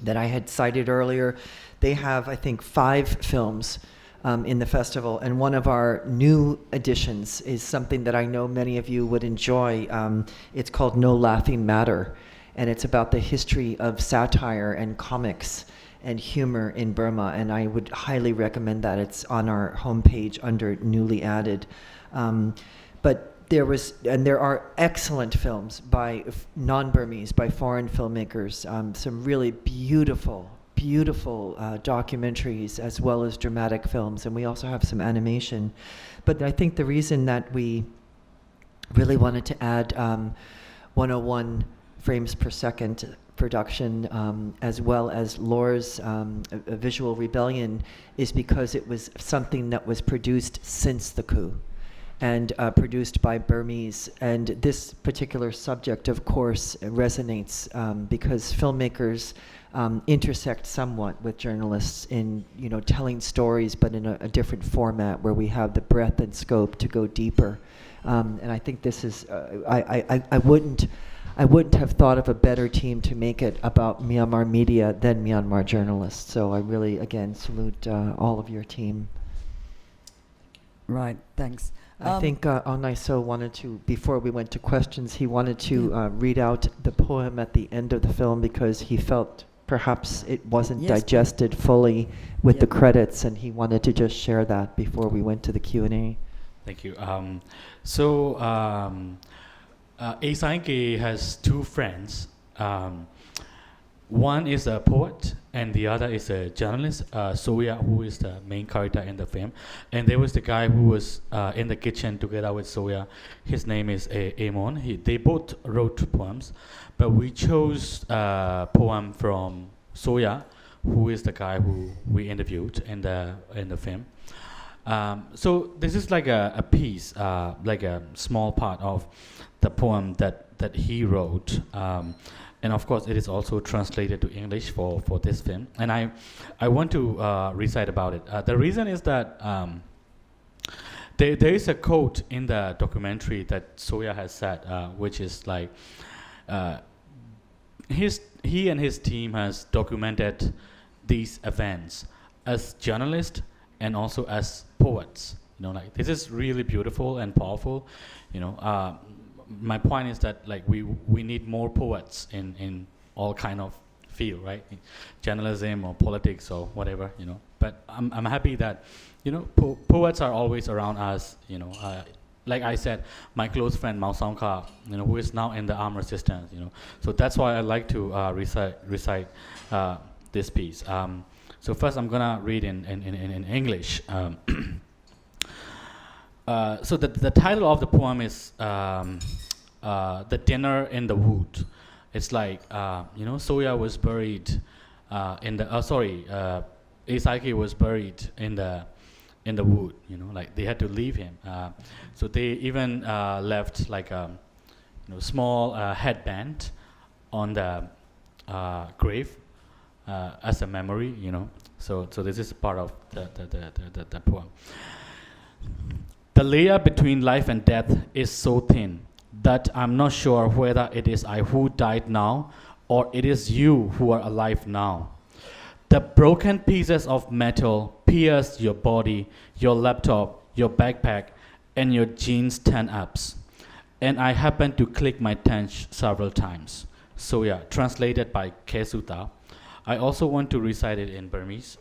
that I had cited earlier. They have, I think, 5 films in the festival, and one of our new additions is something that I know many of you would enjoy. It's called No Laughing Matter, and it's about the history of satire and comics and humor in Burma, and I would highly recommend that. It's on our homepage under newly added. But there are excellent films by non-Burmese, by foreign filmmakers, some really beautiful documentaries as well as dramatic films, and we also have some animation. But I think the reason that we really wanted to add 101 frames per second production as well as Laura's Visual Rebellion is because it was something that was produced since the coup and produced by Burmese. And this particular subject, of course, resonates because filmmakers intersect somewhat with journalists in telling stories, but in a different format where we have the breadth and scope to go deeper. And I think this is I wouldn't have thought of a better team to make it about Myanmar media than Myanmar journalists. So I really, again, salute all of your team. Right, thanks. I think Aung Naing Soe wanted to, before we went to questions, he wanted to read out the poem at the end of the film because he felt perhaps it wasn't digested fully with the credits, and he wanted to just share that before we went to the Q&A. Thank you. Asainke has 2 friends. One is a poet, and the other is a journalist, Soya, who is the main character in the film. And there was the guy who was in the kitchen together with Soya. His name is Amon. They both wrote poems, but we chose a poem from Soya, who is the guy who we interviewed in the film. So this is like a piece, like a small part of the poem that he wrote, and of course it is also translated to English for this film. And I want to recite about it. The reason is that there is a quote in the documentary that Soya has said, which is like he and his team has documented these events as journalists and also as poets. Like this is really beautiful and powerful. My point is that like we need more poets in all kind of field, right? Journalism or politics or whatever, But I'm happy that poets are always around us, like I said, my close friend Mao Songkha, who is now in the armed resistance, So that's why I like to recite this piece. So first I'm gonna read in English. So the title of the poem is The Dinner in the Wood. It's like, Soya was buried Eisaki was buried in the wood, like they had to leave him. So they even left like a small headband on the grave as a memory, So this is part of the poem. The layer between life and death is so thin that I'm not sure whether it is I who died now or it is you who are alive now. The broken pieces of metal pierce your body, your laptop, your backpack, and your jeans tan-ups. And I happened to click my tench several times. So yeah, translated by Kesuta. I also want to recite it in Burmese.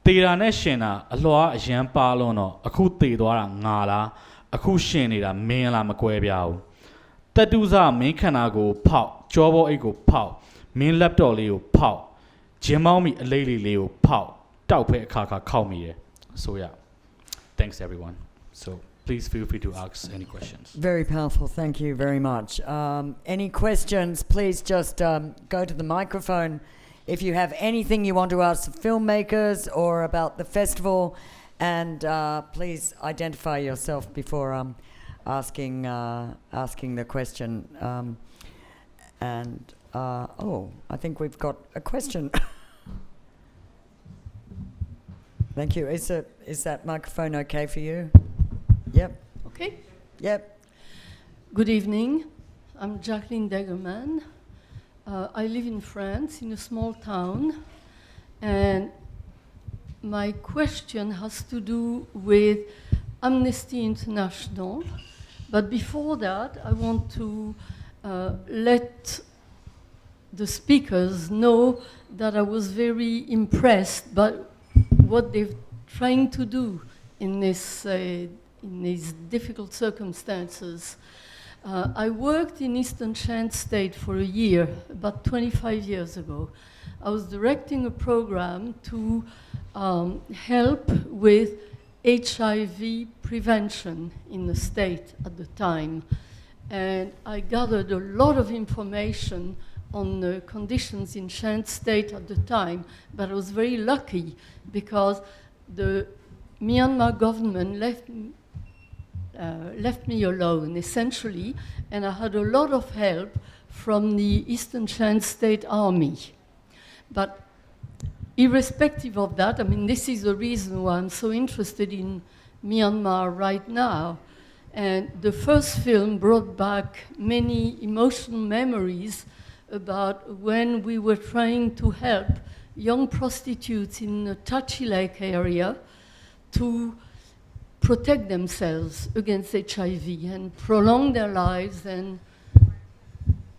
တေတာနဲ့ရှင်တာအလွှာအရန်ပါလုံးတော့အခုတေသွားတာငါလားအခုရှင်နေတာမင်းလားမကွဲပြားဘူးတတူးစားမင်းခန္ဓာကိုဖောက်ကြောဘောအိတ်ကိုဖောက်မင်းလက်တော်လေးကိုဖောက်ဂျင်းမောင်းမိအလေးလေးလေးကိုဖောက်တောက်ဖဲအခါခါခောက်မိတယ် So yeah, thanks everyone. So please feel free to ask any questions. Very powerful. Thank you very much. Any questions, please just go to the microphone. If you have anything you want to ask the filmmakers or about the festival, and please identify yourself before asking the question. I think we've got a question. Thank you. Is that microphone okay for you? Yep. Okay. Yep. Good evening. I'm Jacqueline Degerman. I live in France, in a small town, and my question has to do with Amnesty International. But before that, I want to let the speakers know that I was very impressed by what they're trying to do in these difficult circumstances. I worked in Eastern Shan State for a year, about 25 years ago. I was directing a program to help with HIV prevention in the state at the time. And I gathered a lot of information on the conditions in Shan State at the time, but I was very lucky because the Myanmar government left me alone, essentially, and I had a lot of help from the Eastern Shan State Army. But irrespective of that, I mean, this is the reason why I'm so interested in Myanmar right now. And the first film brought back many emotional memories about when we were trying to help young prostitutes in the Tachi Lake area to protect themselves against HIV and prolong their lives and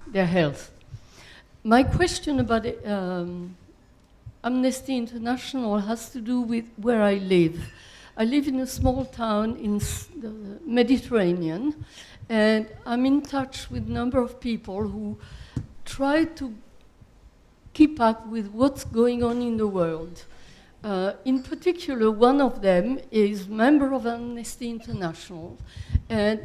their health. My question about Amnesty International has to do with where I live. I live in a small town in the Mediterranean, and I'm in touch with a number of people who try to keep up with what's going on in the world. In particular, one of them is a member of Amnesty International, and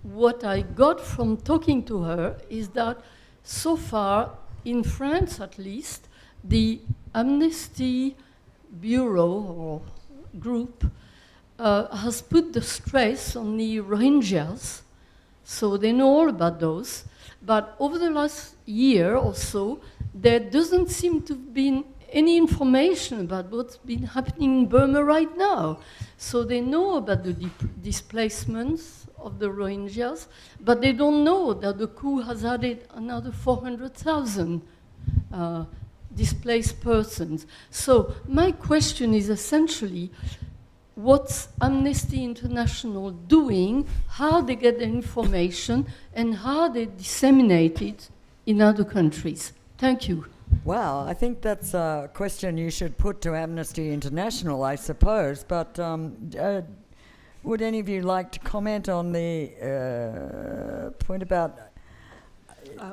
what I got from talking to her is that so far, in France at least, the Amnesty Bureau or group has put the stress on the Rohingyas, so they know all about those. But over the last year or so, there doesn't seem to have been any information about what's been happening in Burma right now. So they know about the displacements of the Rohingyas, but they don't know that the coup has added another 400,000 displaced persons. So my question is essentially, what's Amnesty International doing, how they get the information, and how they disseminate it in other countries? Thank you. Well, I think that's a question you should put to Amnesty International, I suppose. But would any of you like to comment on the point about?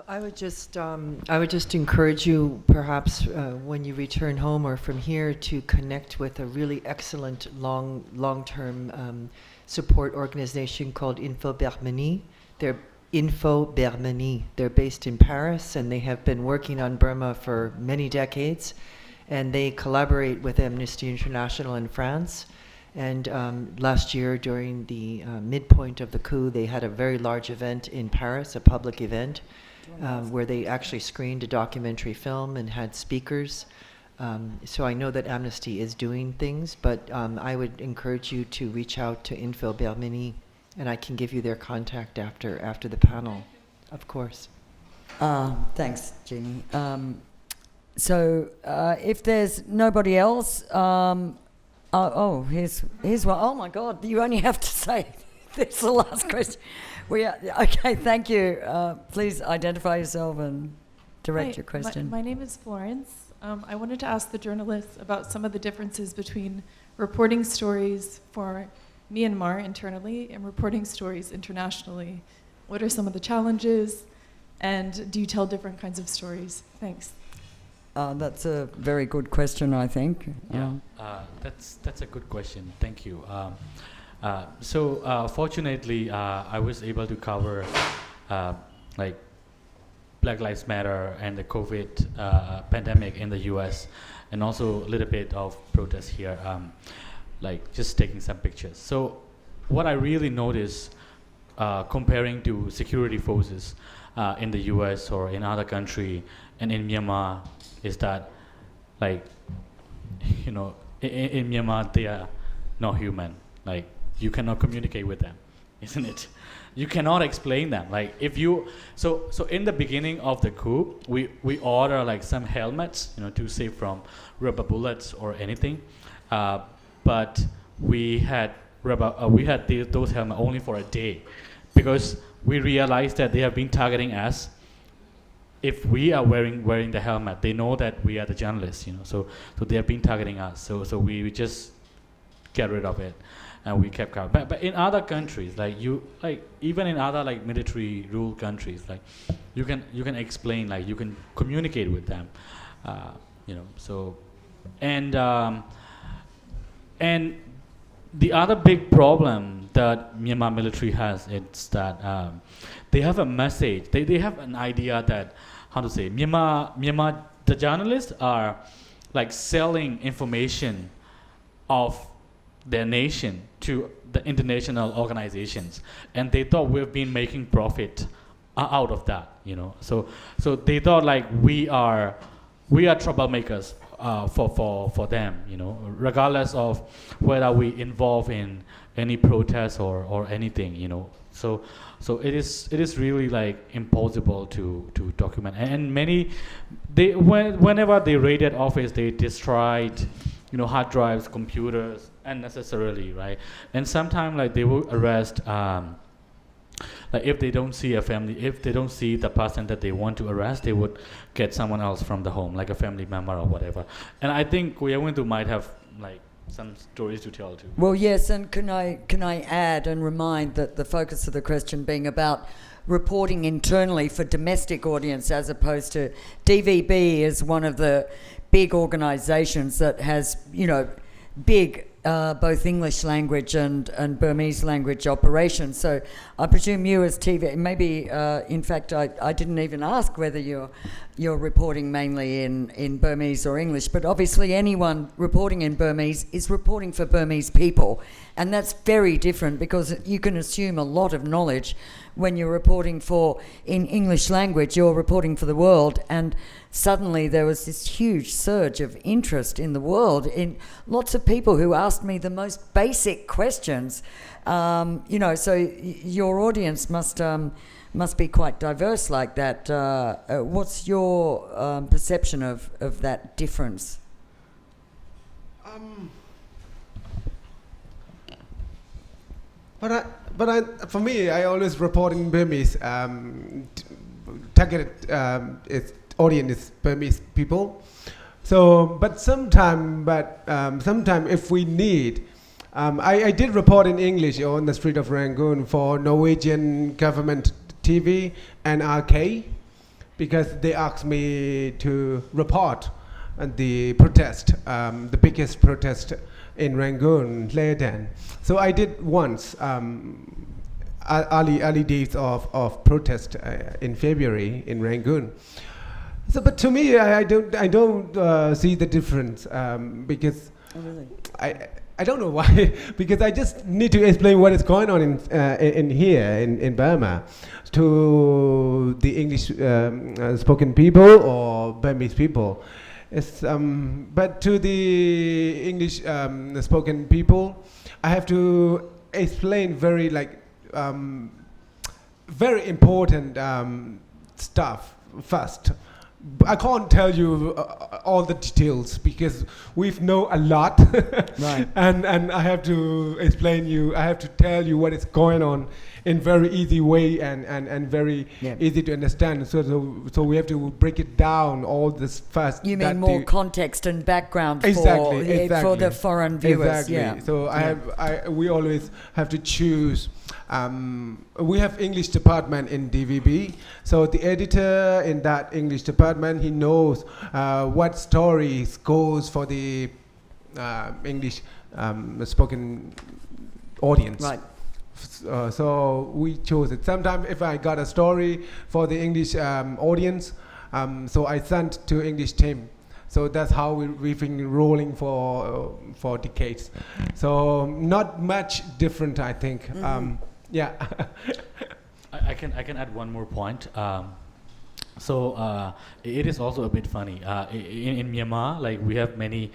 I would just encourage you, perhaps when you return home or from here, to connect with a really excellent long-term support organization called Info Burmese. They're Info Burmese. They're based in Paris, and they have been working on Burma for many decades, and they collaborate with Amnesty International in France. And last year, during the midpoint of the coup, they had a very large event in Paris, a public event, where they actually screened a documentary film and had speakers. So I know that Amnesty is doing things, but I would encourage you to reach out to Info Burmese, and I can give you their contact after the panel, of course. Thanks, Jeannie. So if there's nobody else, here's one. Oh my God, you only have to say this is the last question. Okay, thank you. Please identify yourself and direct your question. My name is Florence. I wanted to ask the journalists about some of the differences between reporting stories for Myanmar internally and reporting stories internationally. What are some of the challenges, and do you tell different kinds of stories? Thanks. That's a very good question, I think. Yeah, that's a good question. Thank you. Fortunately, I was able to cover like Black Lives Matter and the COVID pandemic in the U.S. and also a little bit of protests here, like just taking some pictures. So what I really noticed comparing to security forces in the U.S. or in other country and in Myanmar is that, like, you know, in Myanmar they are not human. Like, you cannot communicate with them, isn't it? You cannot explain them. Like, if you so in the beginning of the coup, we order like some helmets, you know, to save from rubber bullets or anything, but we had those helmets only for a day, because we realized that they have been targeting us. If we are wearing the helmet, they know that we are the journalists, you know. So they have been targeting us. So we just get rid of it, and we kept covering. But in other countries, even in other like military rule countries, like you can explain, like you can communicate with them, you know. So and the other big problem that Myanmar military has is that they have a message. They have an idea that, how to say, Myanmar, the journalists are like selling information of their nation to the international organizations, and they thought we've been making profit out of that, you know. So they thought like we are troublemakers for them, you know, regardless of whether we involve in any protest or anything, you know. So it is really like impossible to document. And whenever they raided office, they destroyed, you know, hard drives, computers unnecessarily, right? And sometimes like they will arrest, like if they don't see if they don't see the person that they want to arrest, they would get someone else from the home, like a family member or whatever. And I think Kuyawentu might have like some stories to tell too. Well, yes, and can I add and remind that the focus of the question being about reporting internally for domestic audience, as opposed to DVB is one of the big organisations that has, you know, big both English language and Burmese language operations. So I presume you as TV, maybe in fact I didn't even ask whether you're reporting mainly in Burmese or English, but obviously anyone reporting in Burmese is reporting for Burmese people, and that's very different, because you can assume a lot of knowledge when you're reporting in English language. You're reporting for the world, and suddenly there was this huge surge of interest in the world, in lots of people who asked me the most basic questions. You know, so your audience must be quite diverse like that. What's your perception of that difference? For me, I always report in Burmese. Targeted its audience is Burmese people. So, but sometime if we need I did report in English on the street of Rangoon for Norwegian government TV and RK because they asked me to report the protest, the biggest protest in Rangoon, Thailand. So I did once, early days of protest in February in Rangoon. So, but to me, I don't see the difference because I don't know why because I just need to explain what is going on in here in Burma to the English spoken people or Burmese people. It's, but to the English spoken people, I have to explain very important stuff first. I can't tell you all the details because we know a lot, Right. and I have to explain you. I have to tell you what is going on in very easy way and very easy to understand. So we have to break it down all this first. You mean more context and background for the foreign viewers? Exactly. Yeah. So we always have to choose. We have English department in DVB, so the editor in that English department, he knows what stories goes for the English spoken audience. Right. So we chose it. Sometimes if I got a story for the English audience, so I sent to English team. So that's how we've been rolling for decades. So not much different, I think. Yeah. I can add one more point. So it is also a bit funny. In Myanmar, like we have many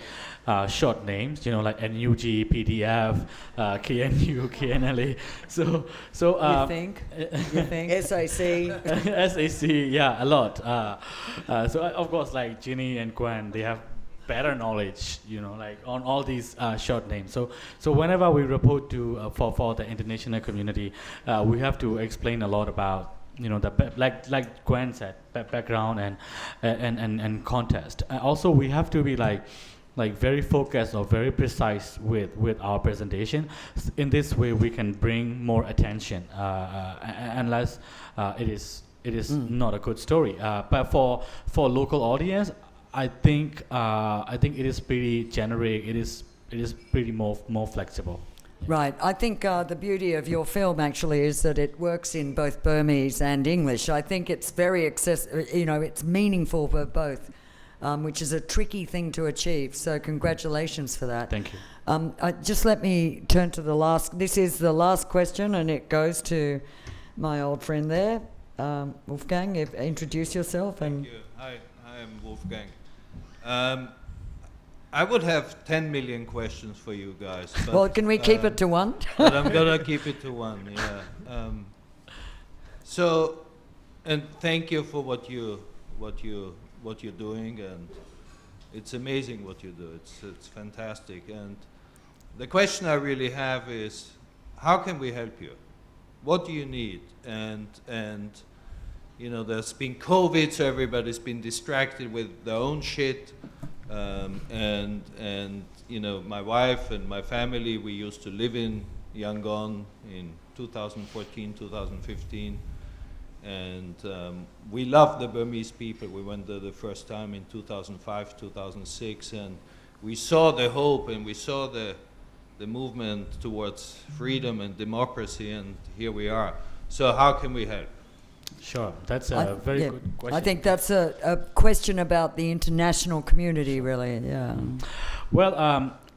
short names, like NUG, PDF, KNU, KNLA. So You think? SAC. SAC, yeah, a lot. So of course, like Ginny and Gwen, they have better knowledge, like on all these short names. So whenever we report to for the international community, we have to explain a lot about like Gwen said, background and context. Also, we have to be like very focused or very precise with our presentation. In this way, we can bring more attention, unless it is not a good story. But for local audience, I think it is pretty generic. It is pretty more flexible. Right. I think the beauty of your film actually is that it works in both Burmese and English. I think it's very it's meaningful for both, which is a tricky thing to achieve. So congratulations for that. Thank you. Just let me turn to the last. This is the last question, and it goes to my old friend there, Wolfgang. Introduce yourself. Thank you. Hi, I am Wolfgang. I would have 10 million questions for you guys. But, well, can we keep it to one? But I'm gonna keep it to one. Yeah. So, and thank you for what you're doing, and it's amazing what you do. It's fantastic. And the question I really have is, how can we help you? What do you need? And there's been COVID, so everybody's been distracted with their own shit. My wife and my family, we used to live in Yangon in 2014, 2015, and we love the Burmese people. We went there the first time in 2005, 2006, and we saw the hope and we saw the movement towards freedom and democracy, and here we are. So how can we help? Sure, that's a very good question. I think that's a question about the international community, really. Yeah.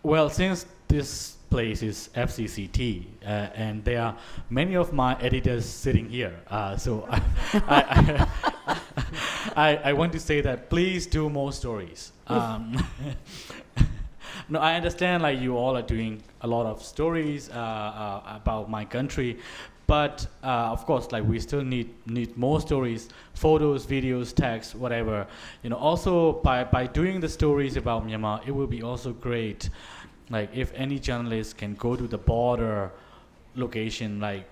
Well, since this place is FCCT, and there are many of my editors sitting here, so I want to say that please do more stories. No, I understand like you all are doing a lot of stories about my country. But of course, like we still need more stories, photos, videos, text, whatever. Also by doing the stories about Myanmar, it will be also great. Like if any journalist can go to the border location, like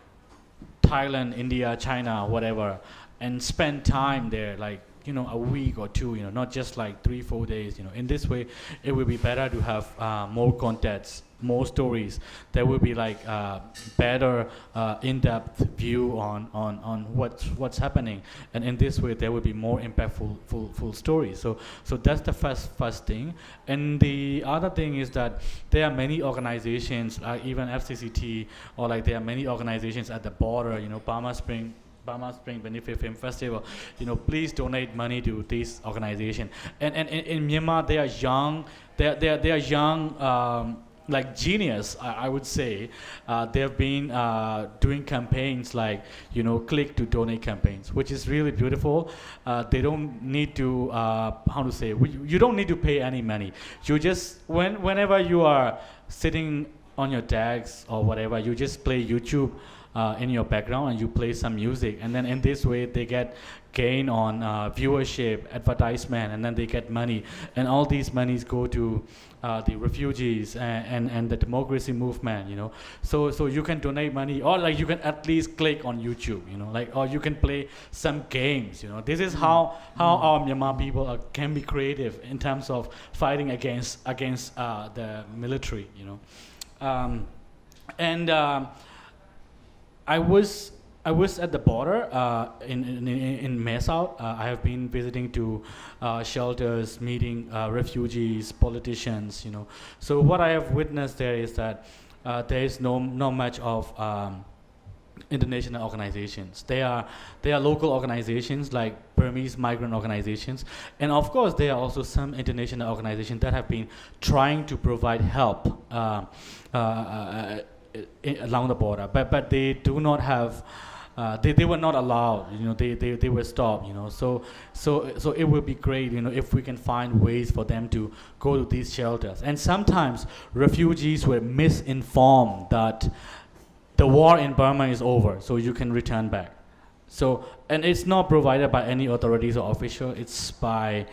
Thailand, India, China, whatever, and spend time there, like a week or two, not just like 3-4 days. In this way, it will be better to have more contacts more stories. There will be like better in-depth view on what's happening, and in this way there will be more impactful full stories. So that's the first thing. And the other thing is that there are many organizations, even FCCT, or like there are many organizations at the border. Burma Spring Film Festival. Please donate money to this organization. And in Myanmar, they are young. They are young. Like genius, I would say. They've been doing campaigns like, click to donate campaigns, which is really beautiful. They don't need to, you don't need to pay any money. You just, whenever you are sitting on your decks or whatever, you just play YouTube in your background and you play some music, and then in this way they get gain on viewership, advertisement, and then they get money, and all these monies go to the refugees and the democracy movement. So you can donate money, or like you can at least click on YouTube, or you can play some games. This is how our Myanmar people can be creative in terms of fighting against the military. I was at the border in Mae Sot. I have been visiting to shelters, meeting refugees, politicians. So what I have witnessed there is that there is not much of international organizations. They are local organizations like Burmese migrant organizations, and of course there are also some international organizations that have been trying to provide help along the border, but they do not have. They were not allowed. They were stopped. So it would be great. If we can find ways for them to go to these shelters. And sometimes refugees were misinformed that the war in Burma is over, so you can return back. So, and it's not provided by any authorities or official. It's by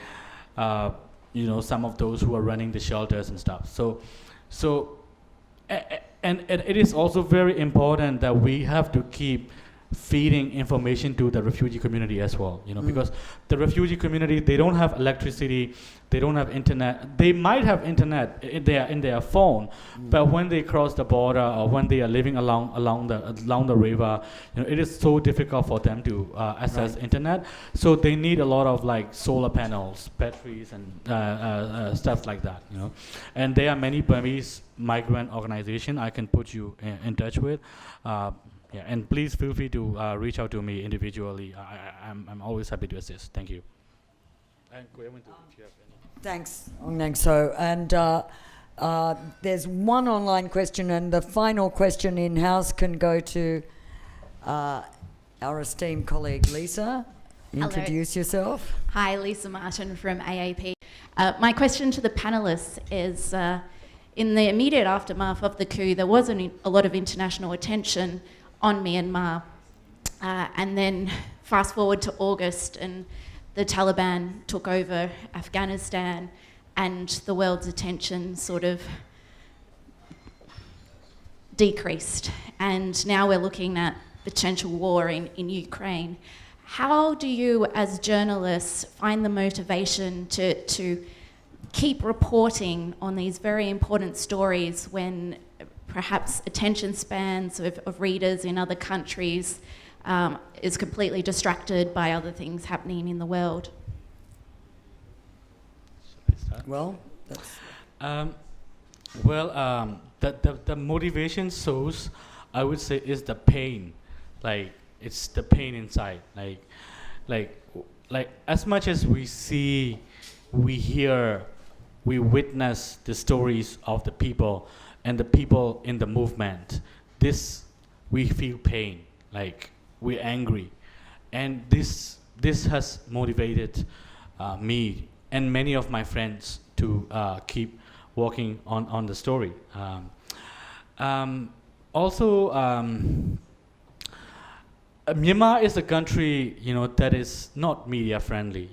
some of those who are running the shelters and stuff. And it is also very important that we have to keep feeding information to the refugee community as well, because the refugee community, they don't have electricity, they don't have internet. They might have internet in their phone, but when they cross the border or when they are living along the river, it is so difficult for them to access internet. So they need a lot of like solar panels, batteries, and stuff like that. And there are many Burmese migrant organizations I can put you in touch with. Yeah, and please feel free to reach out to me individually. I'm always happy to assist. Thank you. And if you have any. Thanks, Aung Naing Soe. And there's one online question, and the final question in-house can go to our esteemed colleague, Lisa. Introduce yourself. Hi, Lisa Martin from AAP. My question to the panellists is, in the immediate aftermath of the coup, there wasn't a lot of international attention on Myanmar. And then fast forward to August, and the Taliban took over Afghanistan, and the world's attention sort of decreased. And now we're looking at potential war in Ukraine. How do you, as journalists, find the motivation to keep reporting on these very important stories when perhaps attention spans of readers in other countries is completely distracted by other things happening in the world? Well, that's... the motivation source, I would say, is the pain. Like, it's the pain inside. Like as much as we see, we hear, we witness the stories of the people and the people in the movement, we feel pain, like we're angry. And this has motivated me and many of my friends to keep working on the story. Myanmar is a country, that is not media friendly,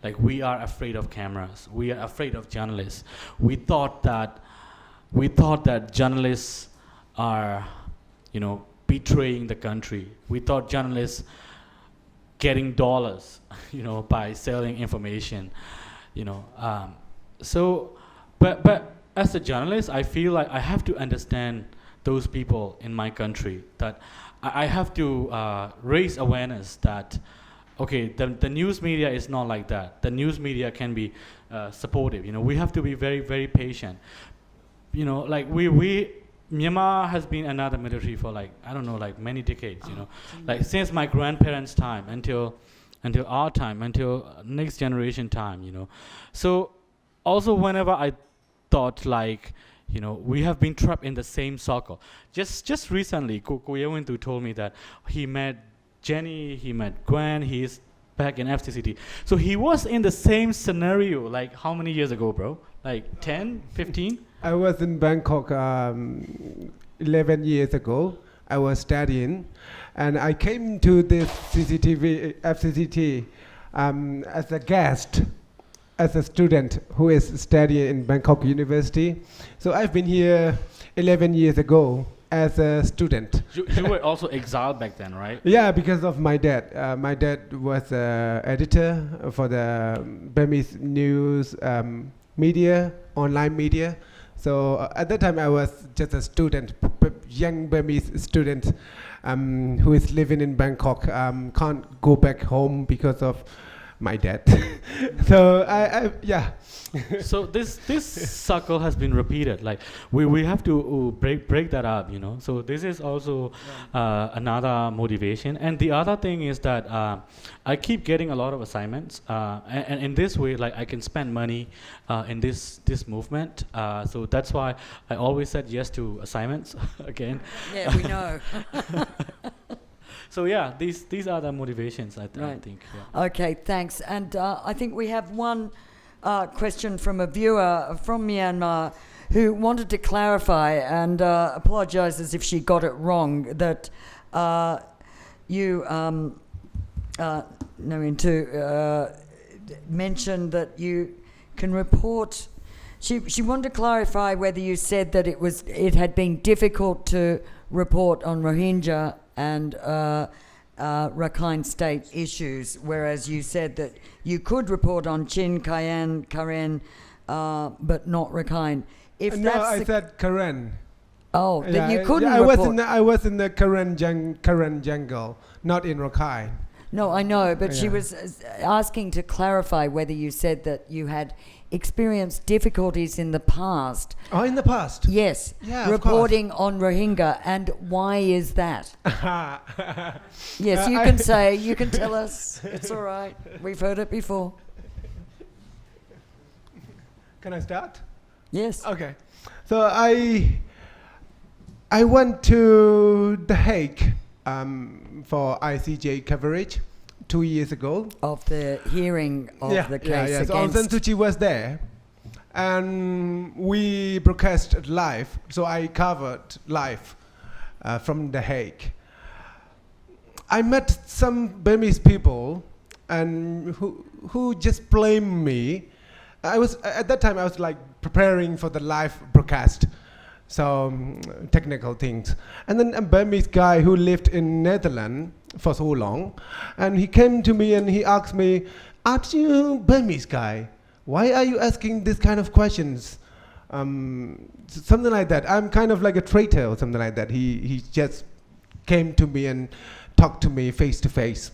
Like, we are afraid of cameras. We are afraid of journalists. We thought that journalists are, betraying the country. We thought journalists getting dollars, by selling information, But as a journalist, I feel like I have to understand those people in my country, that I have to raise awareness that, okay, the news media is not like that. The news media can be supportive. We have to be very, very patient. Like Myanmar has been another military for like many decades. Like since my grandparents' time until our time, until next generation time. So also whenever I thought like, we have been trapped in the same circle. Just recently, Kuyewintu told me that he met Jenny, he met Gwen, he is back in FCCT. So he was in the same scenario, like how many years ago, bro? Like 10, 15? I was in Bangkok 11 years ago. I was studying, and I came to this FCCT as a guest, as a student who is studying in Bangkok University. So I've been here 11 years ago as a student. You were also exiled back then, right? Yeah, because of my dad. My dad was editor for the Burmese news media, online media. So at that time I was just a student, young Burmese student who is living in Bangkok, can't go back home because of my dad. So yeah. So this circle has been repeated. Like we have to break that up, So this is also another motivation. And the other thing is that I keep getting a lot of assignments, and in this way, like I can spend money in this movement. So that's why I always said yes to assignments again. Yeah, we know. So yeah, these are the motivations. I think. Yeah. Okay, thanks. And I think we have one question from a viewer from Myanmar who wanted to clarify and apologizes if she got it wrong, that you mentioned that you can report. She wanted to clarify whether you said that it had been difficult to report on Rohingya and Rakhine State issues, whereas you said that you could report on Chin, Karen, but not Rakhine. No, I said Karen. Oh, Yeah, that you couldn't I report. I was in the Karen jungle, not in Rakhine. No, I know, but she Yeah. was asking to clarify whether you said that you had experienced difficulties in the past. Oh, in the past? Yes, Yeah, of reporting on Rohingya, and why is that? Yes, you I- can say, you can tell us. It's all right. We've heard it before. Can I start? Yes. Okay. So I went to The Hague for ICJ coverage 2 years ago. Of the hearing of the case So Aung San against... Suu Kyi was there, and we broadcast live. So I covered live from The Hague. I met some Burmese people, and who just blamed me. At that time I was like preparing for the live broadcast, so technical things. And then a Burmese guy who lived in Netherlands for so long, and he came to me and he asked me, "Aren't you Burmese guy? Why are you asking this kind of questions?" Something like that. I'm kind of like a traitor or something like that. He just came to me and talked to me face to face,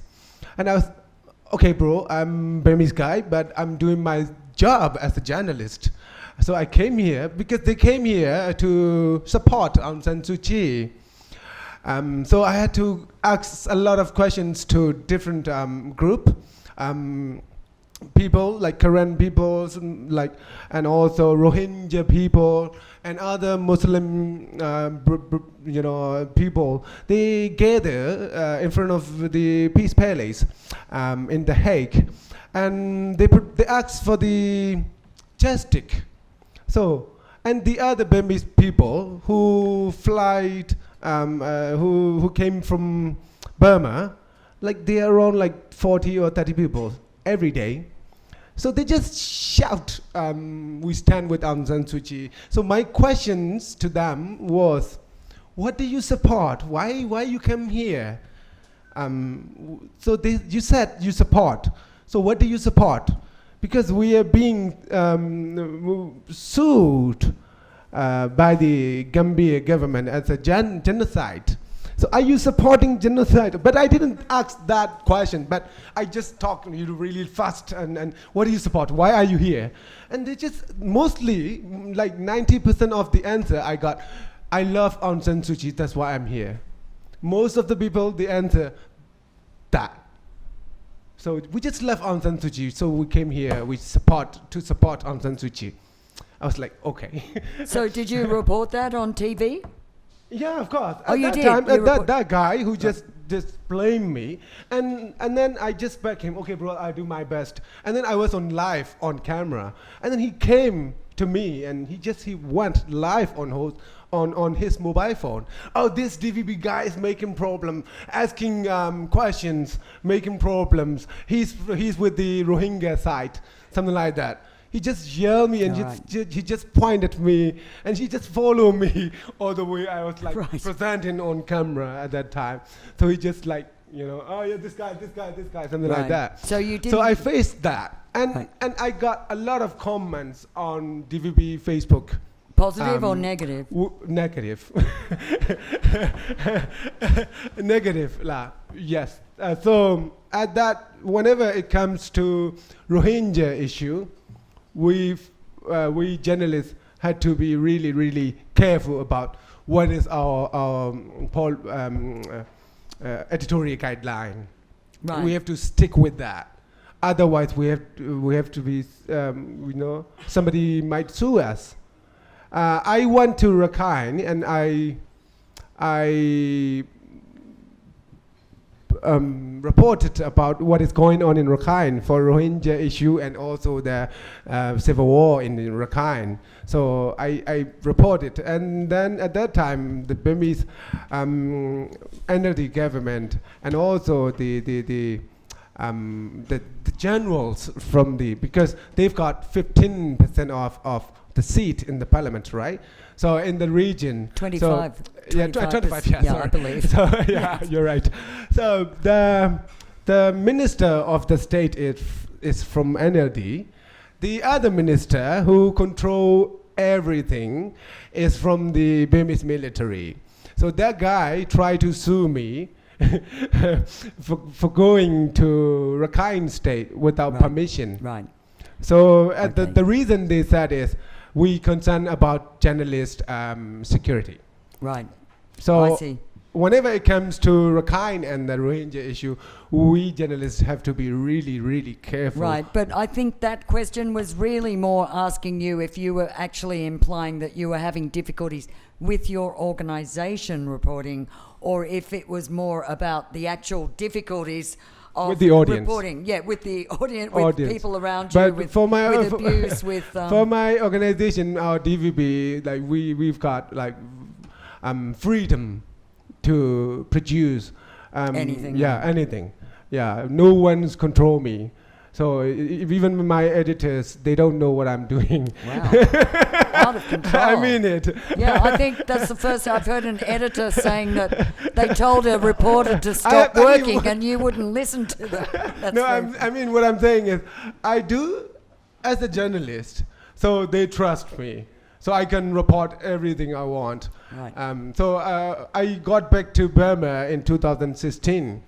and I was, okay, bro, I'm Burmese guy, but I'm doing my job as a journalist. So I came here because they came here to support Aung San Suu Kyi. So I had to ask a lot of questions to different group people, like Karen people, and also Rohingya people and other Muslim people. They gather in front of the Peace Palace in The Hague, and they asked for the justice. So, and the other Burmese people who who came from Burma, like they are around like 40 or 30 people every day. So they just shout, "We stand with Aung San Suu Kyi." So my questions to them was, what do you support? Why you came here? So you said you support. So what do you support? Because we are being sued by the Gambia government as a genocide. So are you supporting genocide? But I didn't ask that question, but I just talked to you really fast and what do you support? Why are you here? And they just mostly, like 90% of the answer I got, I love Aung San Suu Kyi, that's why I'm here. Most of the people, they answer that. So we just left Aung San Suu Kyi, so we came here, we support Aung San Suu Kyi. I was like, okay. So did you report that on TV? Yeah, of course. Oh, At you that did? time, You that guy who just blamed me, and then I just back him. Okay, bro, I'll do my best. And then I was on live on camera, and then he came to me, and he went live on his mobile phone. Oh, this DVB guy is making problem, asking questions, making problems. He's with the Rohingya side, something like that. He just yelled me and he just pointed at me and he just followed me all the way. I was like presenting on camera at that time. So he just like, oh yeah, this guy, something like that. So you did. So I faced that. And I got a lot of comments on DVB Facebook. Positive or negative? Negative. Negative, yes. So at that, whenever it comes to Rohingya issue, we journalists had to be really, really careful about what is our editorial guideline. Right. We have to stick with that. Otherwise, we have to be, somebody might sue us. I went to Rakhine and I reported about what is going on in Rakhine for Rohingya issue and also the civil war in Rakhine. So I reported, and then at that time the Burmese NLD government and also the generals from because they've got 15% of the seat in the parliament, right? So in the region, 25. So, yeah, 25. Yeah, yeah, sorry. I believe. So yeah, you're right. So the minister of the state is from NLD. The other minister who control everything is from the Burmese military. So that guy tried to sue me for going to Rakhine state without permission. Right. So the reason they said is we concern about journalist security. Right. So I see. Whenever it comes to Rakhine and the Rohingya issue, we journalists have to be really, really careful. Right, but I think that question was really more asking you if you were actually implying that you were having difficulties with your organisation reporting, or if it was more about the actual difficulties of with the audience. Reporting. Yeah, with the audience, with people around but you, with abuse, with... for my organisation, our DVB, like we've got like freedom to produce anything. Yeah, anything. Yeah, no one's control me. So even my editors, they don't know what I'm doing. Wow, out of control. I mean it. Yeah, I think that's the first I've heard an editor saying that they told a reporter to stop working and you wouldn't listen to them. That's no, I mean what I'm saying is, I do as a journalist, so they trust me. So I can report everything I want. Right. So I got back to Burma in 2016.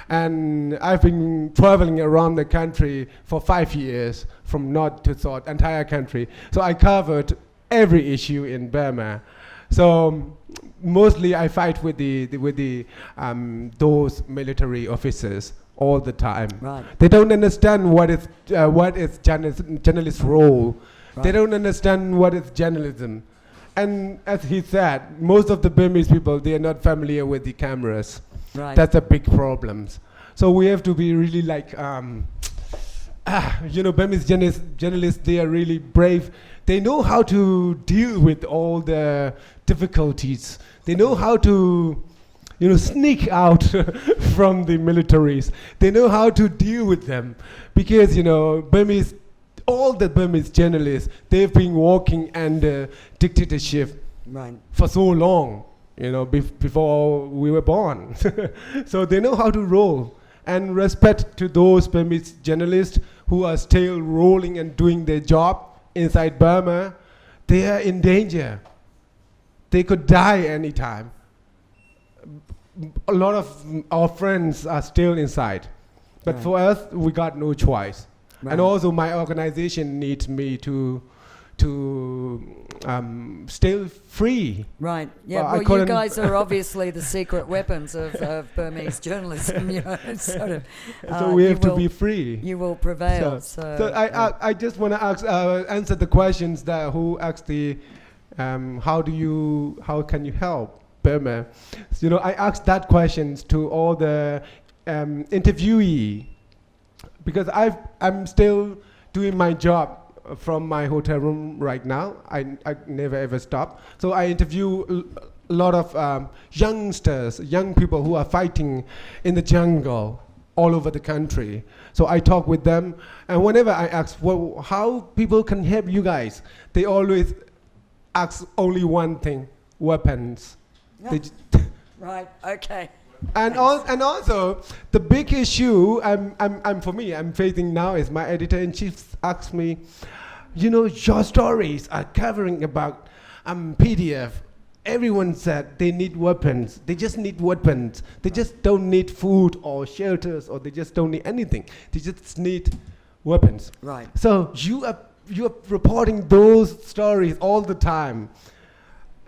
And I've been traveling around the country for 5 years, from north to south, entire country. So I covered every issue in Burma. So mostly I fight with those military officers all the time. Right. They don't understand what is journalist role. Right. They don't understand what is journalism. And as he said, most of the Burmese people, they are not familiar with the cameras. Right. That's a big problem. So we have to be really like, Burmese journalists, they are really brave. They know how to deal with all the difficulties. They know how to, sneak out from the militaries. They know how to deal with them. Because, all the Burmese journalists, they've been working under dictatorship for so long. Before we were born. So they know how to roll. And respect to those Burmese journalists who are still rolling and doing their job inside Burma. they are in danger. They could die anytime. A lot of our friends are still inside. But Right. for us, we got no choice. Right. And also my organization needs me to stay free. Right. Yeah. Well, I Well, you couldn't- guys are obviously the secret weapons of Burmese journalism. You know, it's sort of. So we you have to will- be free. You will prevail. So, So I just want to answer the questions that who asked the how can you help Burma? So, I asked that questions to all the interviewee because I'm still doing my job from my hotel room right now. I never ever stop. So I interview a lot of youngsters, young people who are fighting in the jungle all over the country. So I talk with them, and whenever I ask, well, how people can help you guys, they always ask only one thing: weapons. They right. Okay. and also the big issue I'm facing now is my editor-in-chief asks me, your stories are covering about PDF. Everyone said they need weapons. They just need weapons. They just don't need food or shelters, or they just don't need anything. They just need weapons. Right. So you are reporting those stories all the time.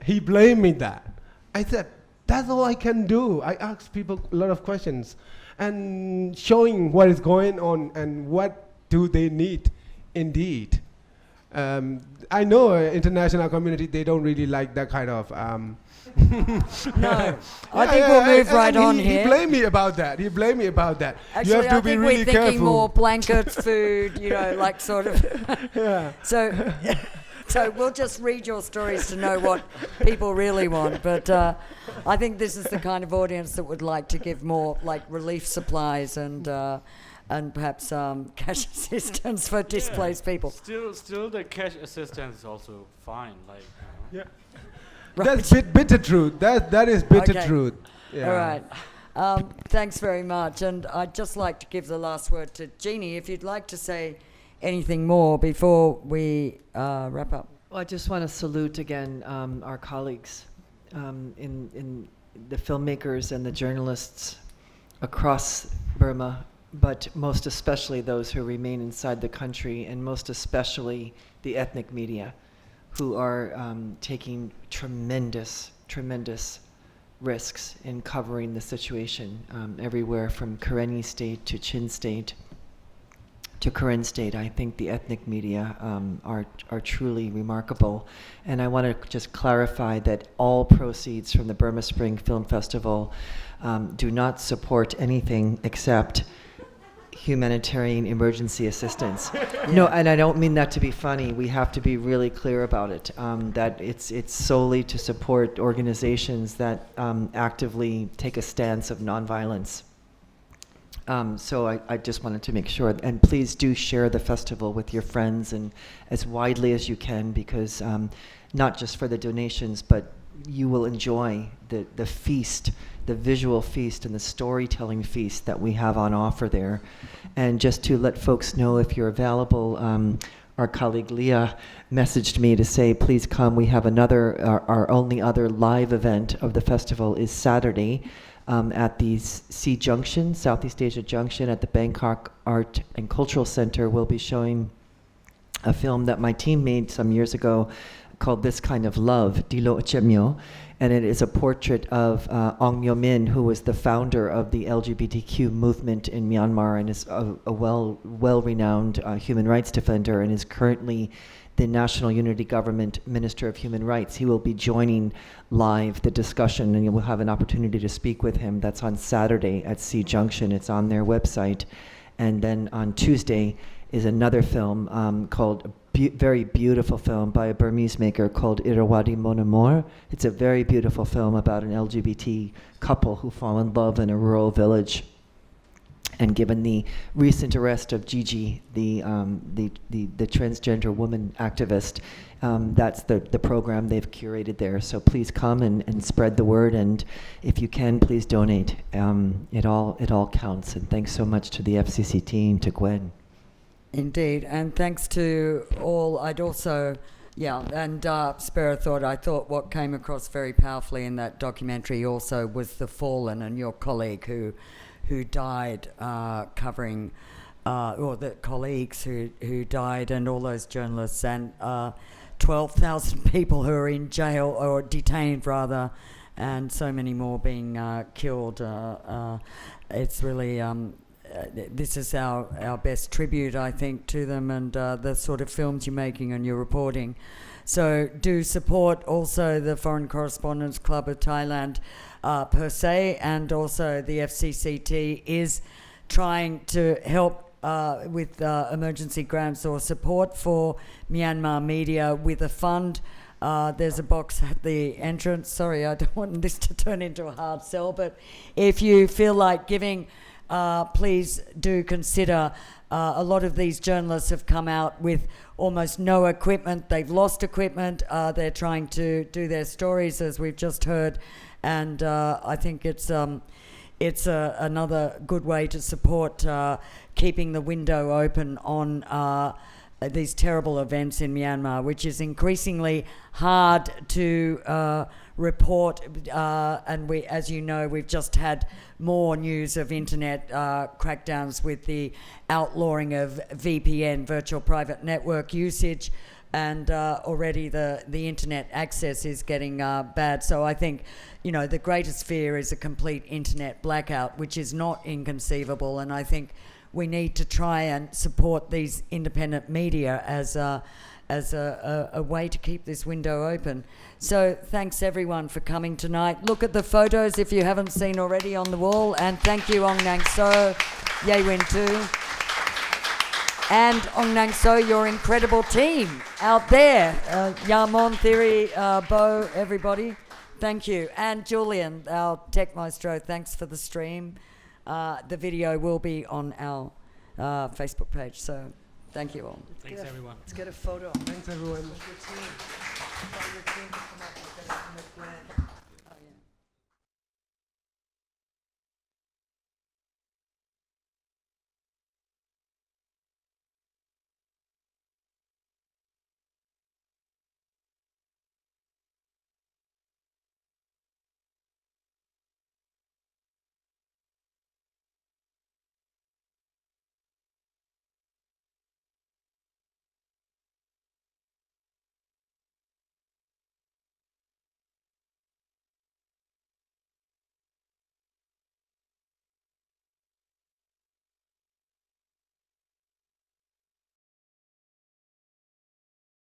He blamed me that. I said, that's all I can do. I ask people a lot of questions and showing what is going on and what do they need indeed. I know international community, they don't really like that kind of... No. I think we'll move right on He here. blamed me about that. Actually, You have to I be think really we're thinking careful. more blankets, food, like sort of. Yeah. So we'll just read your stories to know what people really want. But I think this is the kind of audience that would like to give more like relief supplies and perhaps cash assistance for displaced people. Still, the cash assistance is also fine. Yeah. Right. That's bitter truth. That is bitter Okay. truth. Yeah. All right. Thanks very much. And I'd just like to give the last word to Jeannie, if you'd like to say anything more before we wrap up. Well, I just want to salute again our colleagues in the filmmakers and the journalists across Burma, but most especially those who remain inside the country, and most especially the ethnic media, who are taking tremendous risks in covering the situation everywhere from Karenni State to Chin State to Karen State. I think the ethnic media are truly remarkable. And I want to just clarify that all proceeds from the Burma Spring Film Festival do not support anything except humanitarian emergency assistance. No, and I don't mean that to be funny. We have to be really clear about it, that it's solely to support organizations that actively take a stance of nonviolence. So I just wanted to make sure, and please do share the festival with your friends and as widely as you can, because not just for the donations, but you will enjoy the feast, the visual feast and the storytelling feast that we have on offer there. And just to let folks know, if you're available, our colleague Leah messaged me to say, please come. We have our only other live event of the festival is Saturday at the C Junction, Southeast Asia Junction at the Bangkok Art and Cultural Center. We'll be showing a film that my team made some years ago called This Kind of Love, Dilo Achemyo, and it is a portrait of Aung Naing Soe, who was the founder of the LGBTQ movement in Myanmar and is a well-renowned human rights defender, and is currently the National Unity Government Minister of Human Rights. He will be joining live the discussion, and you will have an opportunity to speak with him. That's on Saturday at C Junction. It's on their website. And then on Tuesday is another film called very beautiful film by a Burmese maker called Irrawaddy Mon Amour. It's a very beautiful film about an LGBT couple who fall in love in a rural village. And given the recent arrest of Gigi, the transgender woman activist, that's the program they've curated there. So please come and spread the word, and if you can, please donate. It all counts. And thanks so much to the FCC team, to Gwen. Indeed, and thanks to all. I'd also Yeah, and spare a thought. I thought what came across very powerfully in that documentary also was the fallen and your colleague who died covering, or the colleagues who died, and all those journalists, and 12,000 people who are in jail or detained rather, and so many more being killed. It's really. This is our best tribute, I think, to them and the sort of films you're making and you're reporting. So do support also the Foreign Correspondents Club of Thailand per se, and also the FCCT is trying to help with emergency grants or support for Myanmar media with a fund. There's a box at the entrance. Sorry, I don't want this to turn into a hard sell, but if you feel like giving, please do consider. A lot of these journalists have come out with almost no equipment. They've lost equipment. They're trying to do their stories, as we've just heard, and I think it's another good way to support keeping the window open on these terrible events in Myanmar, which is increasingly hard to report. And we, as you know, we've just had more news of internet crackdowns with the outlawing of VPN, virtual private network usage, and already the internet access is getting bad. So I think, you know, the greatest fear is a complete internet blackout, which is not inconceivable, and I think we need to try and support these independent media as a way to keep this window open. So thanks everyone for coming tonight. Look at the photos if you haven't seen already on the wall, and thank you Aung Naing Soe, Ye Win too, and Aung Naing Soe, your incredible team out there, Yamon, Theory, Bo, everybody, thank you, and Julian, our tech maestro, thanks for the stream. The video will be on our Facebook page, so thank you all. Thanks, everyone. Let's get a photo. Thanks, everyone. Your team. Your team to come up with this.